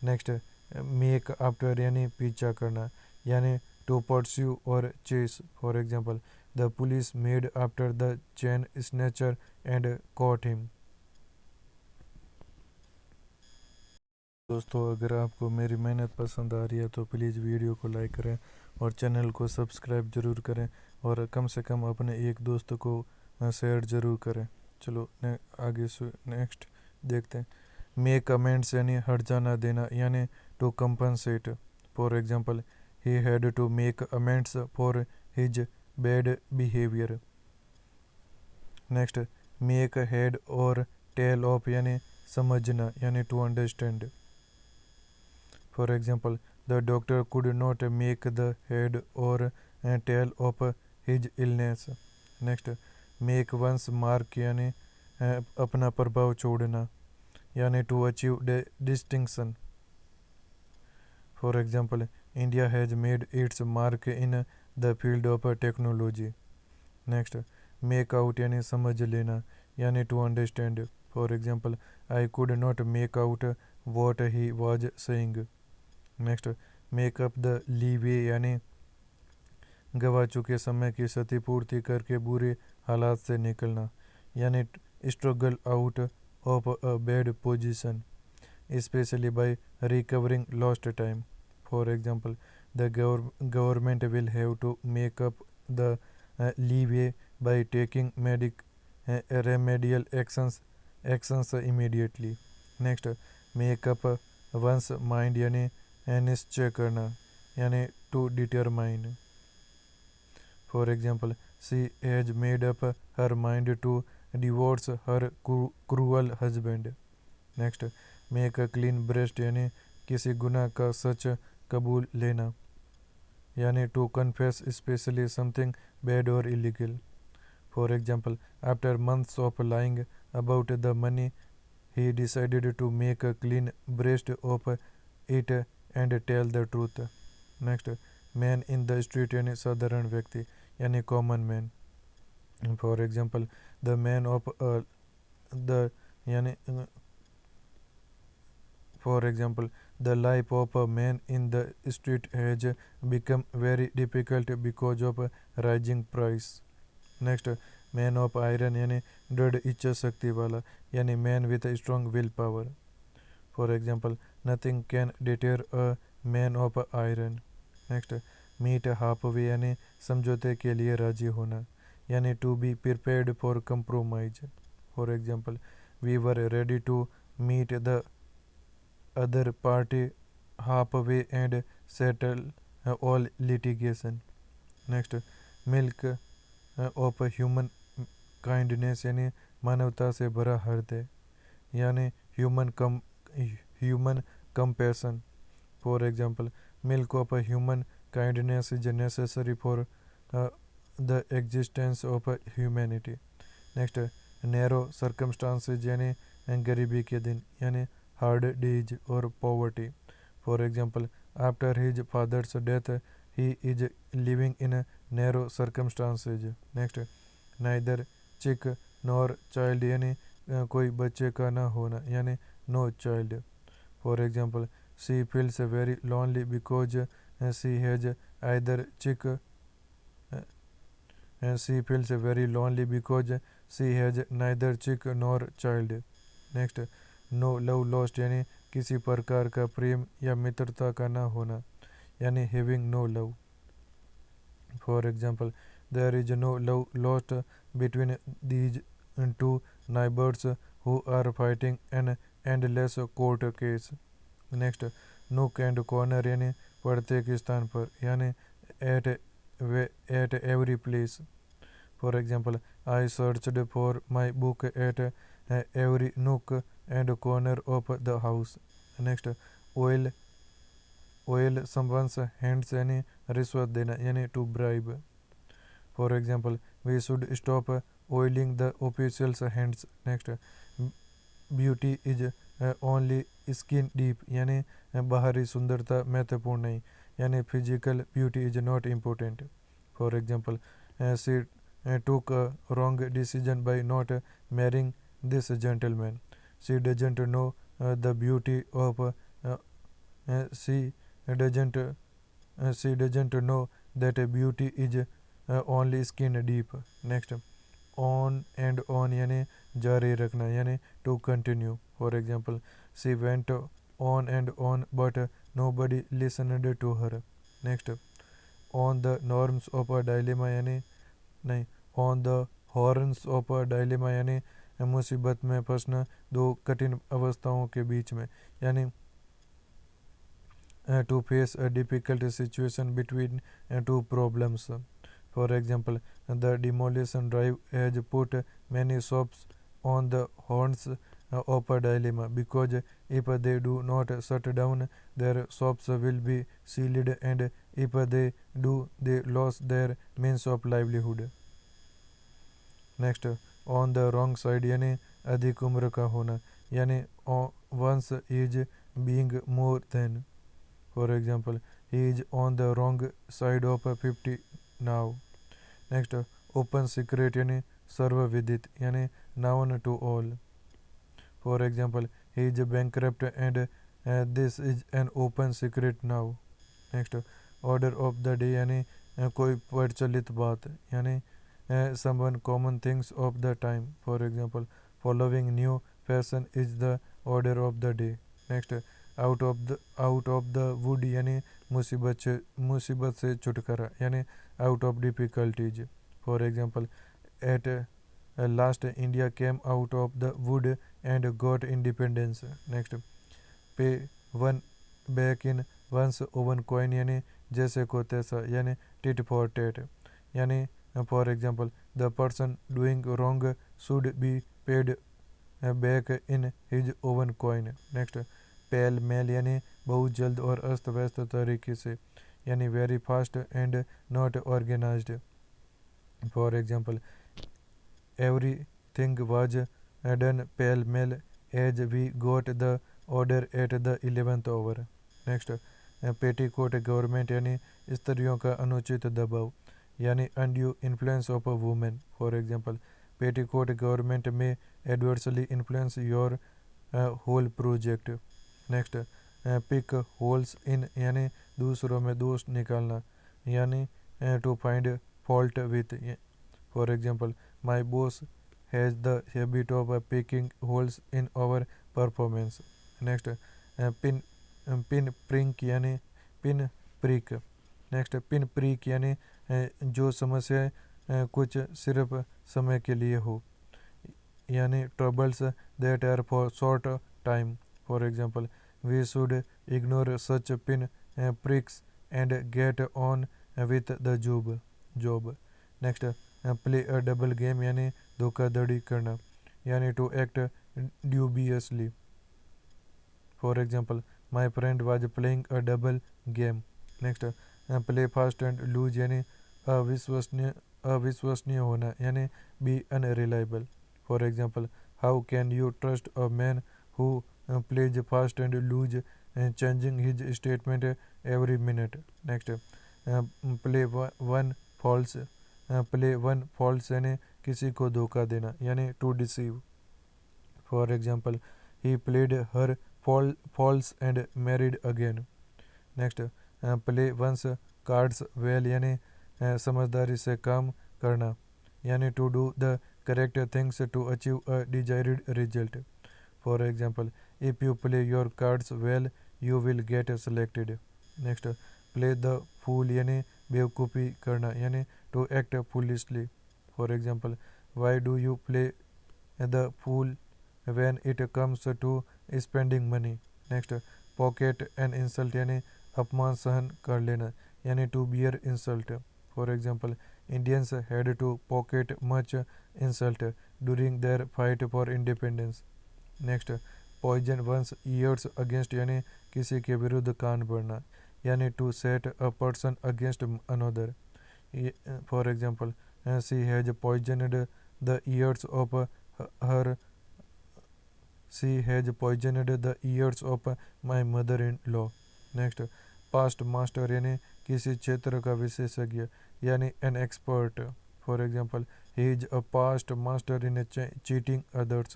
Next, make after यानी पीछा करना, यानी to pursue or chase. For example, the police made after the chain snatcher and caught him. दोस्तों, अगर आपको मेरी मेहनत पसंद आ रही है तो प्लीज़ वीडियो को लाइक करें और चैनल को सब्सक्राइब ज़रूर करें और कम से कम अपने एक दोस्त को शेयर ज़रूर करें। चलो आगे नेक्स्ट देखते हैं। मेक अमेंड्स यानी हट जाना देना, यानी to compensate. For example, he had to make amends for his bad behaviour. Next, make head or tail of यानी समझना, यानी to understand. For example, the doctor could not make the head or tail of his illness. Next, make one's mark यानी अपना प्रभाव छोड़ना, यानी to achieve distinction. For example, India has made its mark in the field of technology. Next, make out यानी समझ लेना, यानी to understand. For example, I could not make out what he was saying. Next, make up the leeway यानी गवा चुके समय की क्षतिपूर्ति करके बुरे हालात से निकलना, यानी struggle out of a bad position especially by recovering lost time. For example, the government will have to make up the leeway by taking remedial actions immediately. Next, make up one's mind यानी निश्चय करना, यानी to determine. For example, she has made up her mind to divorce her cruel husband. Next, make a clean breast यानी किसी गुनाह का सच कबूल लेना, यानी to confess specially something bad और illegal. For example, after months of lying about the money he decided to make a clean breast of it and tell the truth. Next, man in the street यानी साधारण व्यक्ति, यानी common man. For example, the man of the यानी For example, the life of a man in the street has become very difficult because of rising price. Next, man of iron यानी दृढ़ इच्छा शक्ति वाला, यानी man with a strong willpower. For example, nothing can deter a man of iron. Next, meet halfway यानी समझौते के लिए राजी होना, यानी to be prepared for compromise. For example, we were ready to meet the other party halfway and settle all litigation. Next, milk of human kindness यानी मानवता से भरा हृदय, यानी human compassion. For example, milk of human kindness is necessary for the existence of humanity. Next, narrow circumstances यानी गरीबी के दिन, यानी hard days or poverty. For example, after his father's death, he is living in narrow circumstances. Next, neither chick nor child यानी कोई बच्चे का ना होना, यानी no child. For example, she feels very lonely because she has either chick. She feels very lonely because she has neither chick nor child. Next, no love lost यानी किसी प्रकार का प्रेम या मित्रता का ना होना, यानी having no love. For example, there is no love lost between these two neighbours who are fighting an endless court case. Next, nook and corner यानी प्रत्येक स्थान पर, यानी at every place. For example, I searched for my book at every nook and corner of the house. Next, oil someone's hands यानी रिश्वत देना, यानी to bribe. For example, we should stop oiling the officials' hands. Next, beauty is only skin deep यानी बाहरी सुंदरता महत्वपूर्ण नहीं, यानी physical beauty is not important. For example, she took a wrong decision by not marrying this gentleman. She doesn't know the beauty of she doesn't know that beauty is only skin deep. Next, on and on यानी जारी रखना, यानी to continue. For example, she went on and on but nobody listened to her. Next, on the norms of a dilemma यानी नहीं, on the horns of a dilemma यानी मुसीबत में फंसना दो कठिन अवस्थाओं के बीच में, यानी to face a difficult situation between two problems. For example, the demolition drive has put many shops on the horns of a dilemma because if they do not shut down, their shops will be sealed, and if they do, they lose their means of livelihood. Next, on the wrong side यानी अधिक उम्र का होना, यानी one's is being more than. For example, he is on the wrong side of 50 now. Next, open secret यानी सर्वविदित यानी known to all. For example, he is bankrupt and this is an open secret now. Next, order of the day यानी कोई प्रचलित बात यानी someone common things of the time. For example, following new fashion is the order of the day. Next, out of the wood यानी मुसीबत से छुटकारा यानी out of difficulties. For example, at last India came out of the wood and got independence. Next, pay one back in once own coin यानी जैसे को तैसा यानी tit for tat यानी for example the person doing wrong should be paid back in his own coin. Next, pale mail यानी बहुत जल्द और अस्त व्यस्त तरीके से यानी very fast and not organized. For example, everything was done pale mail as we got the order at the 11th hour. Next, petticoat government यानी स्त्रियों का अनुचित दबाव यानी undue influence of a woman. For example, petticoat government में adversely influence your whole project. Next, pick holes in यानी दूसरों में दोष निकालना यानी to find fault with. For example, my boss has the habit of picking holes in our performance. Next, pin prick यानी pin prick. Next, pin prick यानी जो समस्या कुछ सिर्फ समय के लिए हो यानी troubles that are for short time. For example, we should ignore such pin pricks and get on with the job. Next, play a double game यानी धोखाधड़ी करना यानी to act dubiously. For example, my friend was playing a double game. Next, play fast and loose यानी अविश्वसनीय होना यानी be unreliable. For example, how can you trust a man who plays fast and loose changing his statement every minute. Next, play one false यानी किसी को धोखा देना यानी to deceive. For example, he played her false and married again. Next, play one's cards well यानी समझदारी से काम करना यानी to do the correct things to achieve a desired result. For example, if you play your cards well you will get selected. Next, play the fool यानी बेवकूफ़ी करना यानी to act foolishly. For example, why do you play the fool when it comes to spending money. Next, pocket an insult यानी अपमान सहन कर लेना यानी to bear insult. For example, Indians had to pocket much insult during their fight for independence. Next, poison one's ears against यानी किसी के विरुद्ध कान भरना यानी to set a person against another. For example, she has poisoned the ears of her She has poisoned the ears of my mother-in-law. Next, past master यानी किसी क्षेत्र का विशेषज्ञ यानी an expert. For example, he is a past master in cheating others.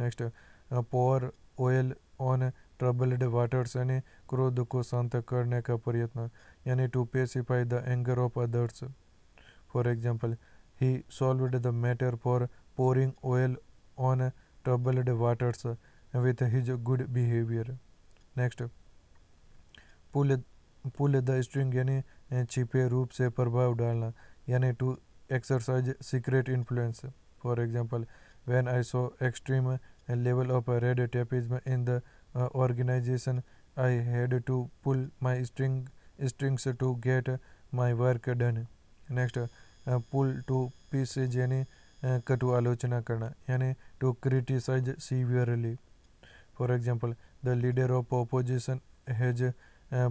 Next, pour oil on troubled waters यानी क्रोध को शांत करने का प्रयत्न यानी to pacify the anger of others. For example, he solved the matter for pouring oil on troubled waters with his good behavior. Next, pull the string यानी छिपे रूप से प्रभाव डालना यानी to exercise secret influence. For example, when I saw extreme level of red tapeism in the organization, I had to pull my strings to get my work done. Next, pull to pieces यानी कटु आलोचना करना यानी to criticise severely. For example, the leader of opposition has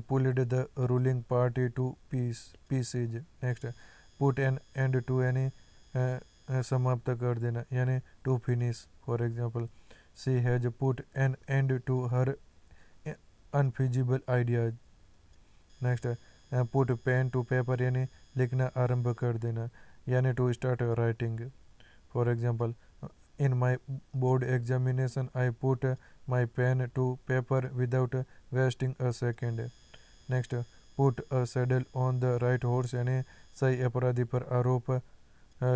pulled the ruling party to pieces. Next, put an end to यानी समाप्त कर देना यानी to finish. For example, she has put an end to her unfeasible ideas. Next, put pen to paper यानी लिखना आरंभ कर देना यानी to start writing. For example, in my board examination I put my pen to paper without wasting a second. Next, put a saddle on the right horse यानी सही अपराधी पर आरोप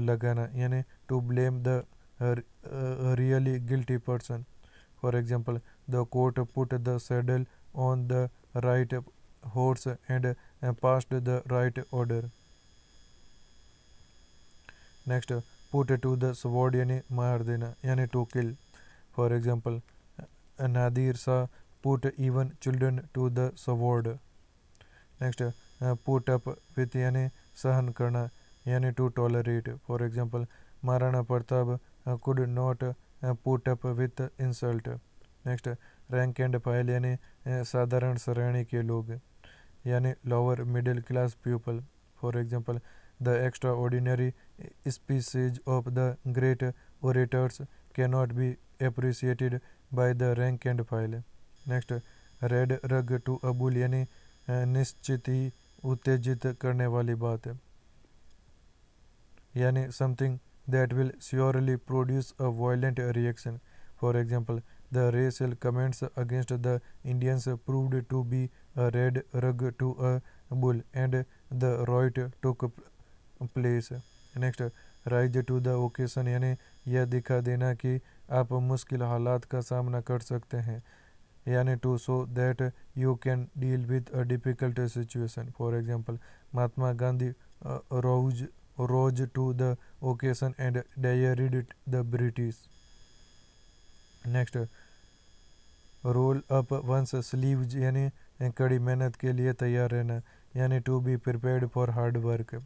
लगाना, यानी to blame the really guilty person. For example, the court put the saddle on the right horse and passed the right order. Next, put to the sword यानी मार देना, यानी to kill. For example, Nadir Shah put even children to the sword. Next, put up with यानी सहन करना, यानी to tolerate. For example, Maharana Pratap could not put up with insult. Next, rank and file यानी साधारण श्रेणी के लोग, यानी lower middle class people. For example, the extra ordinary species of the great orators cannot be appreciated by the rank and file. Next, red rag to a bull यानी निश्चित ही उत्तेजित करने वाली बात है, यानी something that will surely produce a violent reaction. For example, the racial comments against the Indians proved to be a red rag to a bull and the right took place. Next, rise to the occasion यानी यह दिखा देना कि आप मुश्किल हालात का सामना कर सकते हैं, यानी to show that you can deal with a difficult situation. For example, Mahatma Gandhi rose to the occasion and dared the British. Next, roll up one's sleeves यानी कड़ी मेहनत के लिए तैयार रहना, यानी to be prepared for hard work.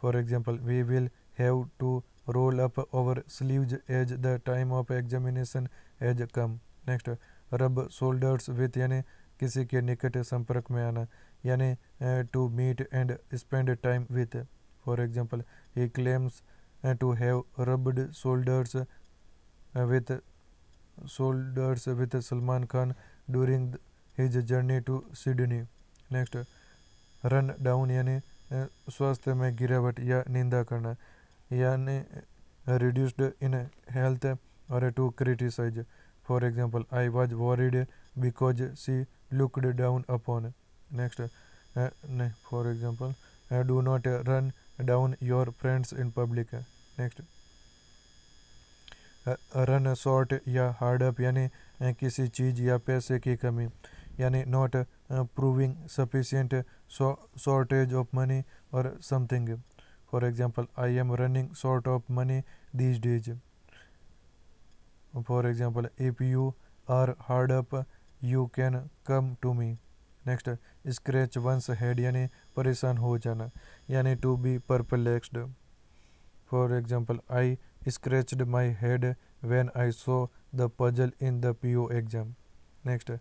For example, we will have to roll up our sleeves as the time of examination as come. Next, rub shoulders with यानी किसी के निकट संपर्क में आना, यानी to meet and spend time with. For example, he claims to have rubbed shoulders with Salman Khan during his journey to Sydney. Next, run down यानी स्वास्थ्य में गिरावट या निंदा करना, यानी रिड्यूस्ड इन हेल्थ और to criticise. For example, I was worried because she looked down upon. Next, for example, do not run down your friends in public. Next, run short या हार्ड अप यानी किसी चीज़ या पैसे की कमी, यानी not proving sufficient shortage of money और something. For example, I am running short of money these days. For example, if you are hard up you can come to me. Next, scratch one's head यानी परेशान हो जाना, यानी to be perplexed. For example, I scratched my head when I saw the puzzle in the PO exam. Next,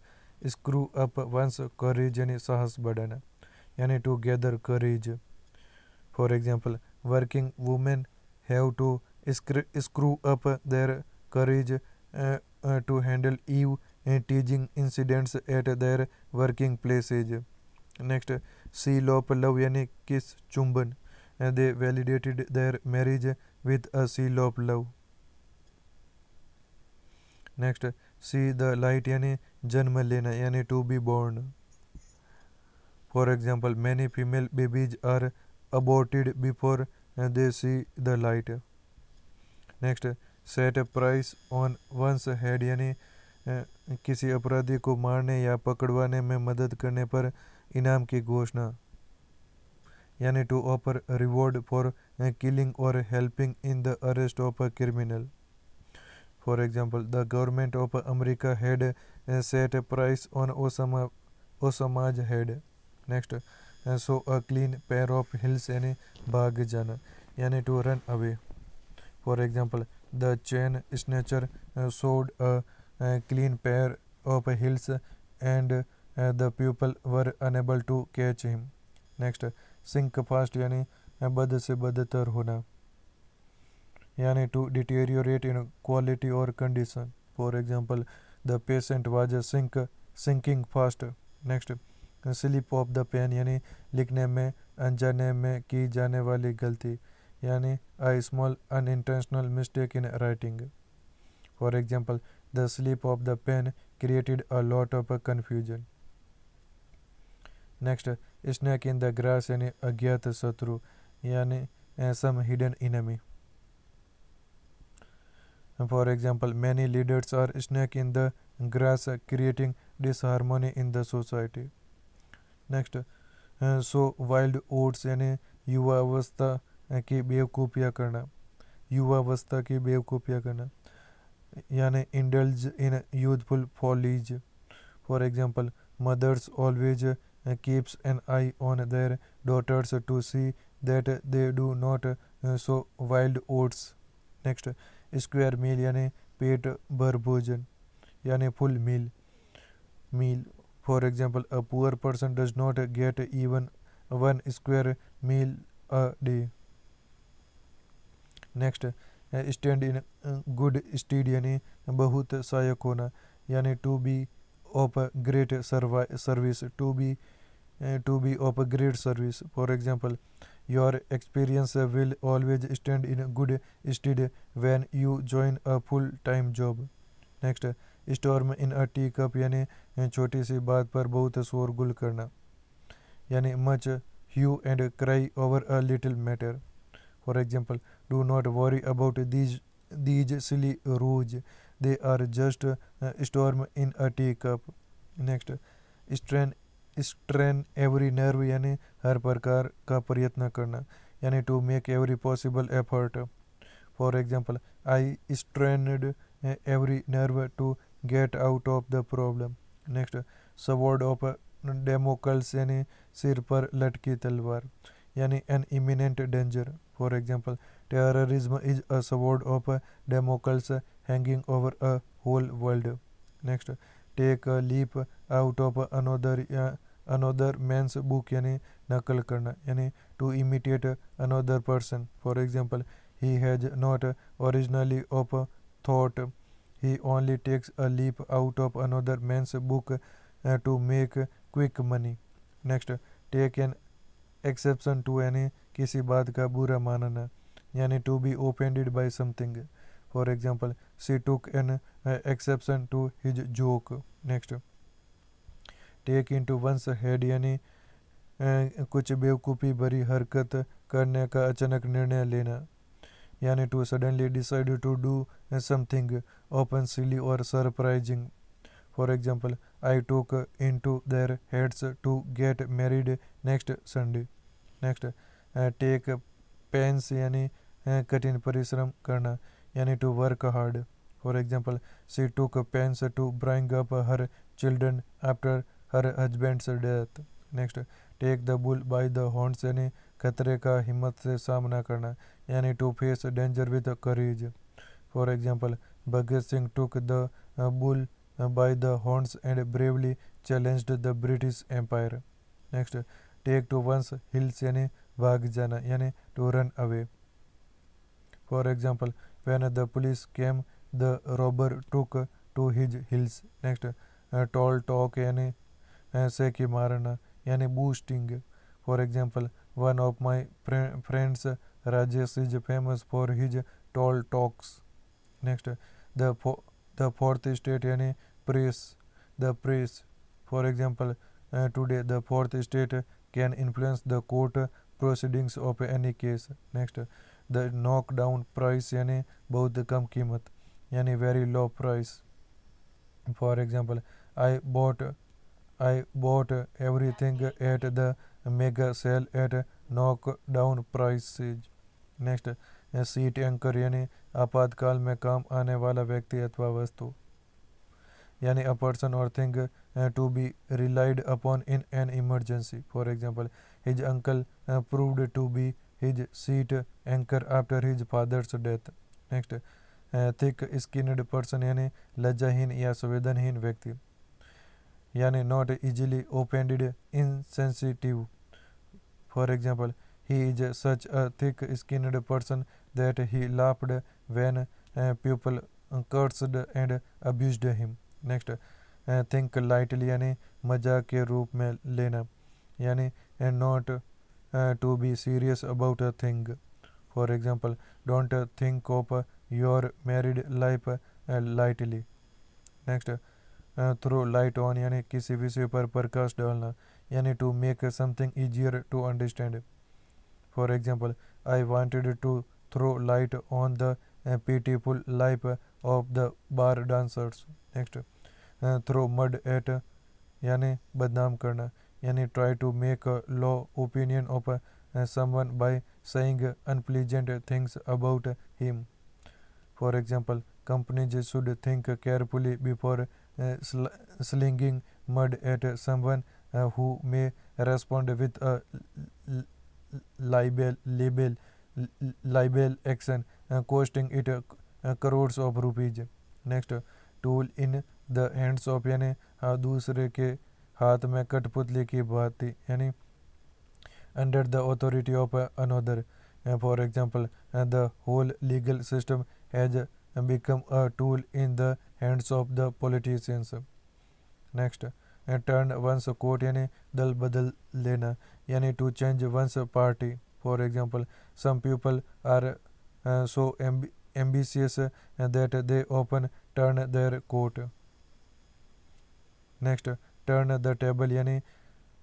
screw up one's करेज यानी साहस बढ़ाना, यानी to gather courage. For example, working women have to screw up their courage to handle eve teasing incidents at their working places. Next, seal of love यानी kiss चुंबन, they validated their marriage with a seal of love. Next, see the light यानी जन्म लेना, यानी to be born. For example, many female babies are aborted before they see the light. Next, set price on once head यानी किसी अपराधी को मारने या पकड़वाने में मदद करने पर इनाम की घोषणा, यानी to offer reward for killing और helping in the arrest of a criminal. For example, the government of America had set price on Osama's head. Next, show a clean pair of heels यानी भाग जाना, यानी to run away. For example, the chain snatcher showed a clean pair of heels and the people were unable to catch him. Next, sink fast यानी बद से बदतर होना, यानी टू डिटेरियोरेट इन क्वालिटी और condition. For example, the patient was sinking fast. Next, slip of the pen यानी लिखने में अनजाने में की जाने वाली गलती, यानी a small unintentional mistake in writing. For example, the slip of the pen created a lot of confusion. Next, snake in the grass यानी अज्ञात शत्रु यानी some hidden enemy. For example, many leaders are snake in the grass creating disharmony in the society. Next, so wild oats यानी युवावस्था की बेवकूफ़ियाँ करना, युवावस्था की बेवकूफ़ियाँ करना यानी indulge in youthful follies. For example, mothers always keeps an eye on their daughters to see that they do not sow wild oats. Next, square meal यानी पेट भर भोजन यानी full meal. For example, a poor person does not get even one square meal a day. Next, stand in good stead यानी बहुत सहायक होना यानी to be of a great service, to be of a great service. For example, your experience will always stand in good stead when you join a full-time job. Next, storm in a teacup यानी छोटी सी बात पर बहुत शोरगुल करना यानी much hue and cry over a little matter. For example, do not worry about these silly rules. They are just a storm in a teacup. Next, strain strain every nerve यानी हर प्रकार का प्रयत्न करना यानी to make every possible effort. For example, I strained every nerve to get out of the problem. Next, sword of Damocles यानी सिर पर लटकी तलवार यानी an imminent danger. For example, terrorism is a sword of Damocles hanging over a whole world. Next, take a leap out of another man's book यानी नकल करना यानी to imitate another person. For example, he has not originally of thought. He only takes a leap out of another man's book to make quick money. Next, take an exception to यानी किसी बात का बुरा मानना यानी to be offended by something. For example, she took an exception to his joke. Next, take into one's head यानी कुछ बेवकूफ़ी भरी हरकत करने का अचानक निर्णय लेना यानी to suddenly decide to do something often silly or surprising. For example, I took into their heads to get married next Sunday. Next, take pains यानी कठिन परिश्रम करना यानी to work hard. For example, she took pains to bring up her children after her husband's death. Next, take the bull by the horns यानी खतरे का हिम्मत से सामना करना यानी to face danger with courage. For example, Bhagat Singh took the bull by the horns and bravely challenged the British Empire. Next, take to one's heels यानी भाग जाना यानी to run away. For example, when the police came, the robber took to his heels. Next, tall talk यानी से की मारना यानी boosting. For example, one of my friends Rajesh is famous for his tall talks. Next, the fourth state यानी press, the press. For example, today the fourth state can influence the court proceedings of any case. Next, the knockdown price यानी बहुत कम कीमत यानी very low price. For example, I bought everything at the mega sale at knockdown prices. Next, seat anchor यानी आपातकाल में काम आने वाला व्यक्ति अथवा वस्तु यानी a person or thing to be relied upon in an emergency. For example, his uncle proved to be his seat anchor after his father's death. Next, thick skinned person यानी लज्जाहीन या संवेदनहीन व्यक्ति यानी not easily offended, insensitive. For example, he is such a thick skinned person that he laughed when people cursed and abused him. Next, think lightly यानी मजाक के रूप में लेना यानी not to be serious about a thing. For example, don't think of your married life lightly. Next, throw light on यानी किसी विषय पर प्रकाश डालना, यानी to make something easier to understand. For example, I wanted to throw light on the beautiful life of the bar dancers. Next, throw mud at यानी बदनाम करना, यानी try to make low opinion of someone by saying unpleasant things about him. For example, companies should think carefully before slinging mud at someone who may respond with a libel libel action costing it crores of rupees. Next, tool in the hands of यानी दूसरे के हाथ में कठपुतली की भांति, यानी under the authority of another. For example, the whole legal system has become a tool in the hands of the politicians. Next, turn one's coat यानी दल बदल लेना, यानी to change one's party. For example, some people are so ambitious that they often turn their coat. Next, turn the table यानी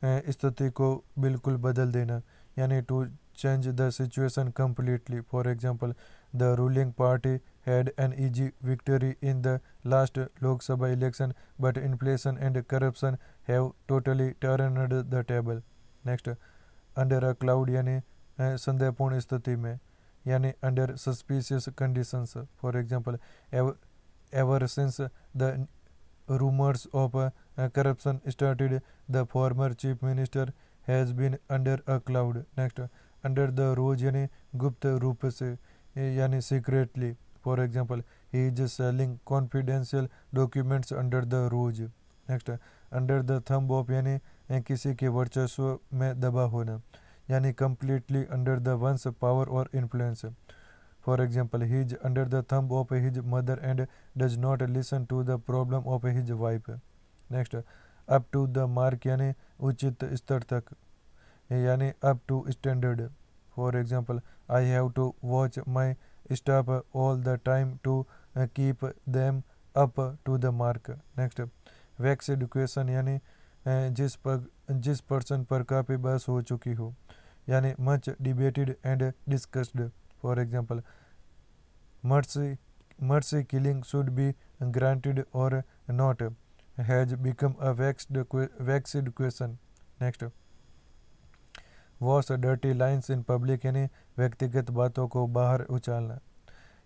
स्थिति को बिल्कुल बदल देना, यानी to change the situation completely. For example, the ruling party had an easy victory in the last Lok Sabha election, but inflation and corruption have totally turned the table. Next, under a cloud यानी संदेहपूर्ण स्थिति में, यानी under suspicious conditions. For example, ever since the rumors of corruption started, the former chief minister has been under a cloud. Next, under the rose यानी गुप्त रूप से, यानी secretly. For example, he is selling confidential documents under the rose. Next, under the thumb of यानी किसी के वर्चस्व में दबा होना, यानी completely under the one's power or influence. For example, he is under the thumb of his mother and does not listen to the problem of his wife. Next, up to the mark यानी उचित स्तर तक, यानी up to standard. For example, I have to watch my staff all the time to keep them up to the mark. Next, vexed question यानी जिस person पर काफ़ी बहस हो चुकी हो, यानी much debated and discussed. For example, mercy killing should be granted or not has become a vexed question. Next, wash dirty lines in public यानी व्यक्तिगत बातों को बाहर उछालना,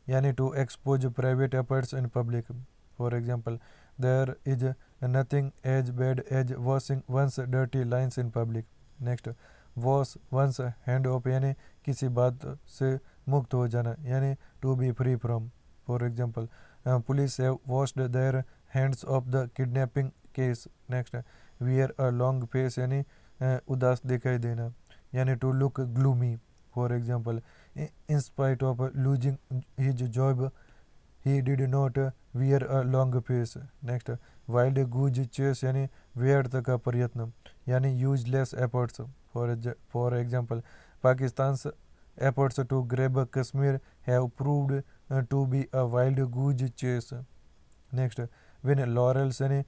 यानी to expose private efforts in public. For example, there is nothing as bad as washing one's dirty lines in public. Next, wash one's hands off यानी किसी बात से मुक्त हो जाना, यानी to be free from. For example, police have washed their hands off the kidnapping case. Next, wear a long face यानी उदास दिखाई देना, यानी to look gloomy. For example, in spite of losing his job he did not wear a long face. Next, wild goose chase यानी व्यर्थ का प्रयत्न, यानी useless efforts. For example, Pakistan efforts to grab Kashmir have proved to be a wild goose chase. Next, win laurels यानी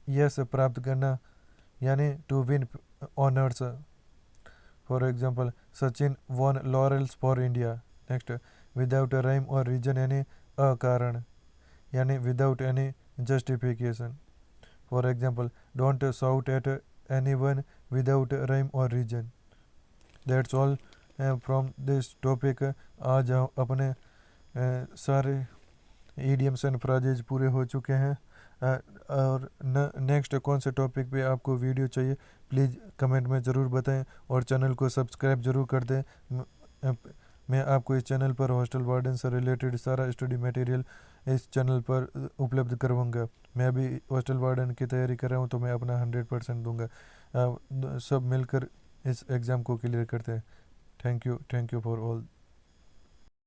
यश प्राप्त करना, यानी to win honors. For example, Sachin won laurels for India. Next, without a rhyme or reason यानी अकारण, यानी without any justification. For example, don't shout at anyone without rhyme or reason. That's all from this topic. आज अपने सारे idioms and फ्राजेज पूरे हो चुके हैं. और नेक्स्ट कौन से टॉपिक पे आपको वीडियो चाहिए प्लीज़ कमेंट में ज़रूर बताएं और चैनल को सब्सक्राइब ज़रूर कर दें. मैं आपको इस चैनल पर हॉस्टल वार्डन से रिलेटेड सारा स्टडी मटेरियल इस चैनल पर उपलब्ध करवाऊँगा. मैं अभी हॉस्टल वार्डन की तैयारी कर रहा हूँ, तो मैं अपना 100% दूंगा. सब मिलकर इस एग्ज़ाम को क्लियर करते हैं. Thank you for all.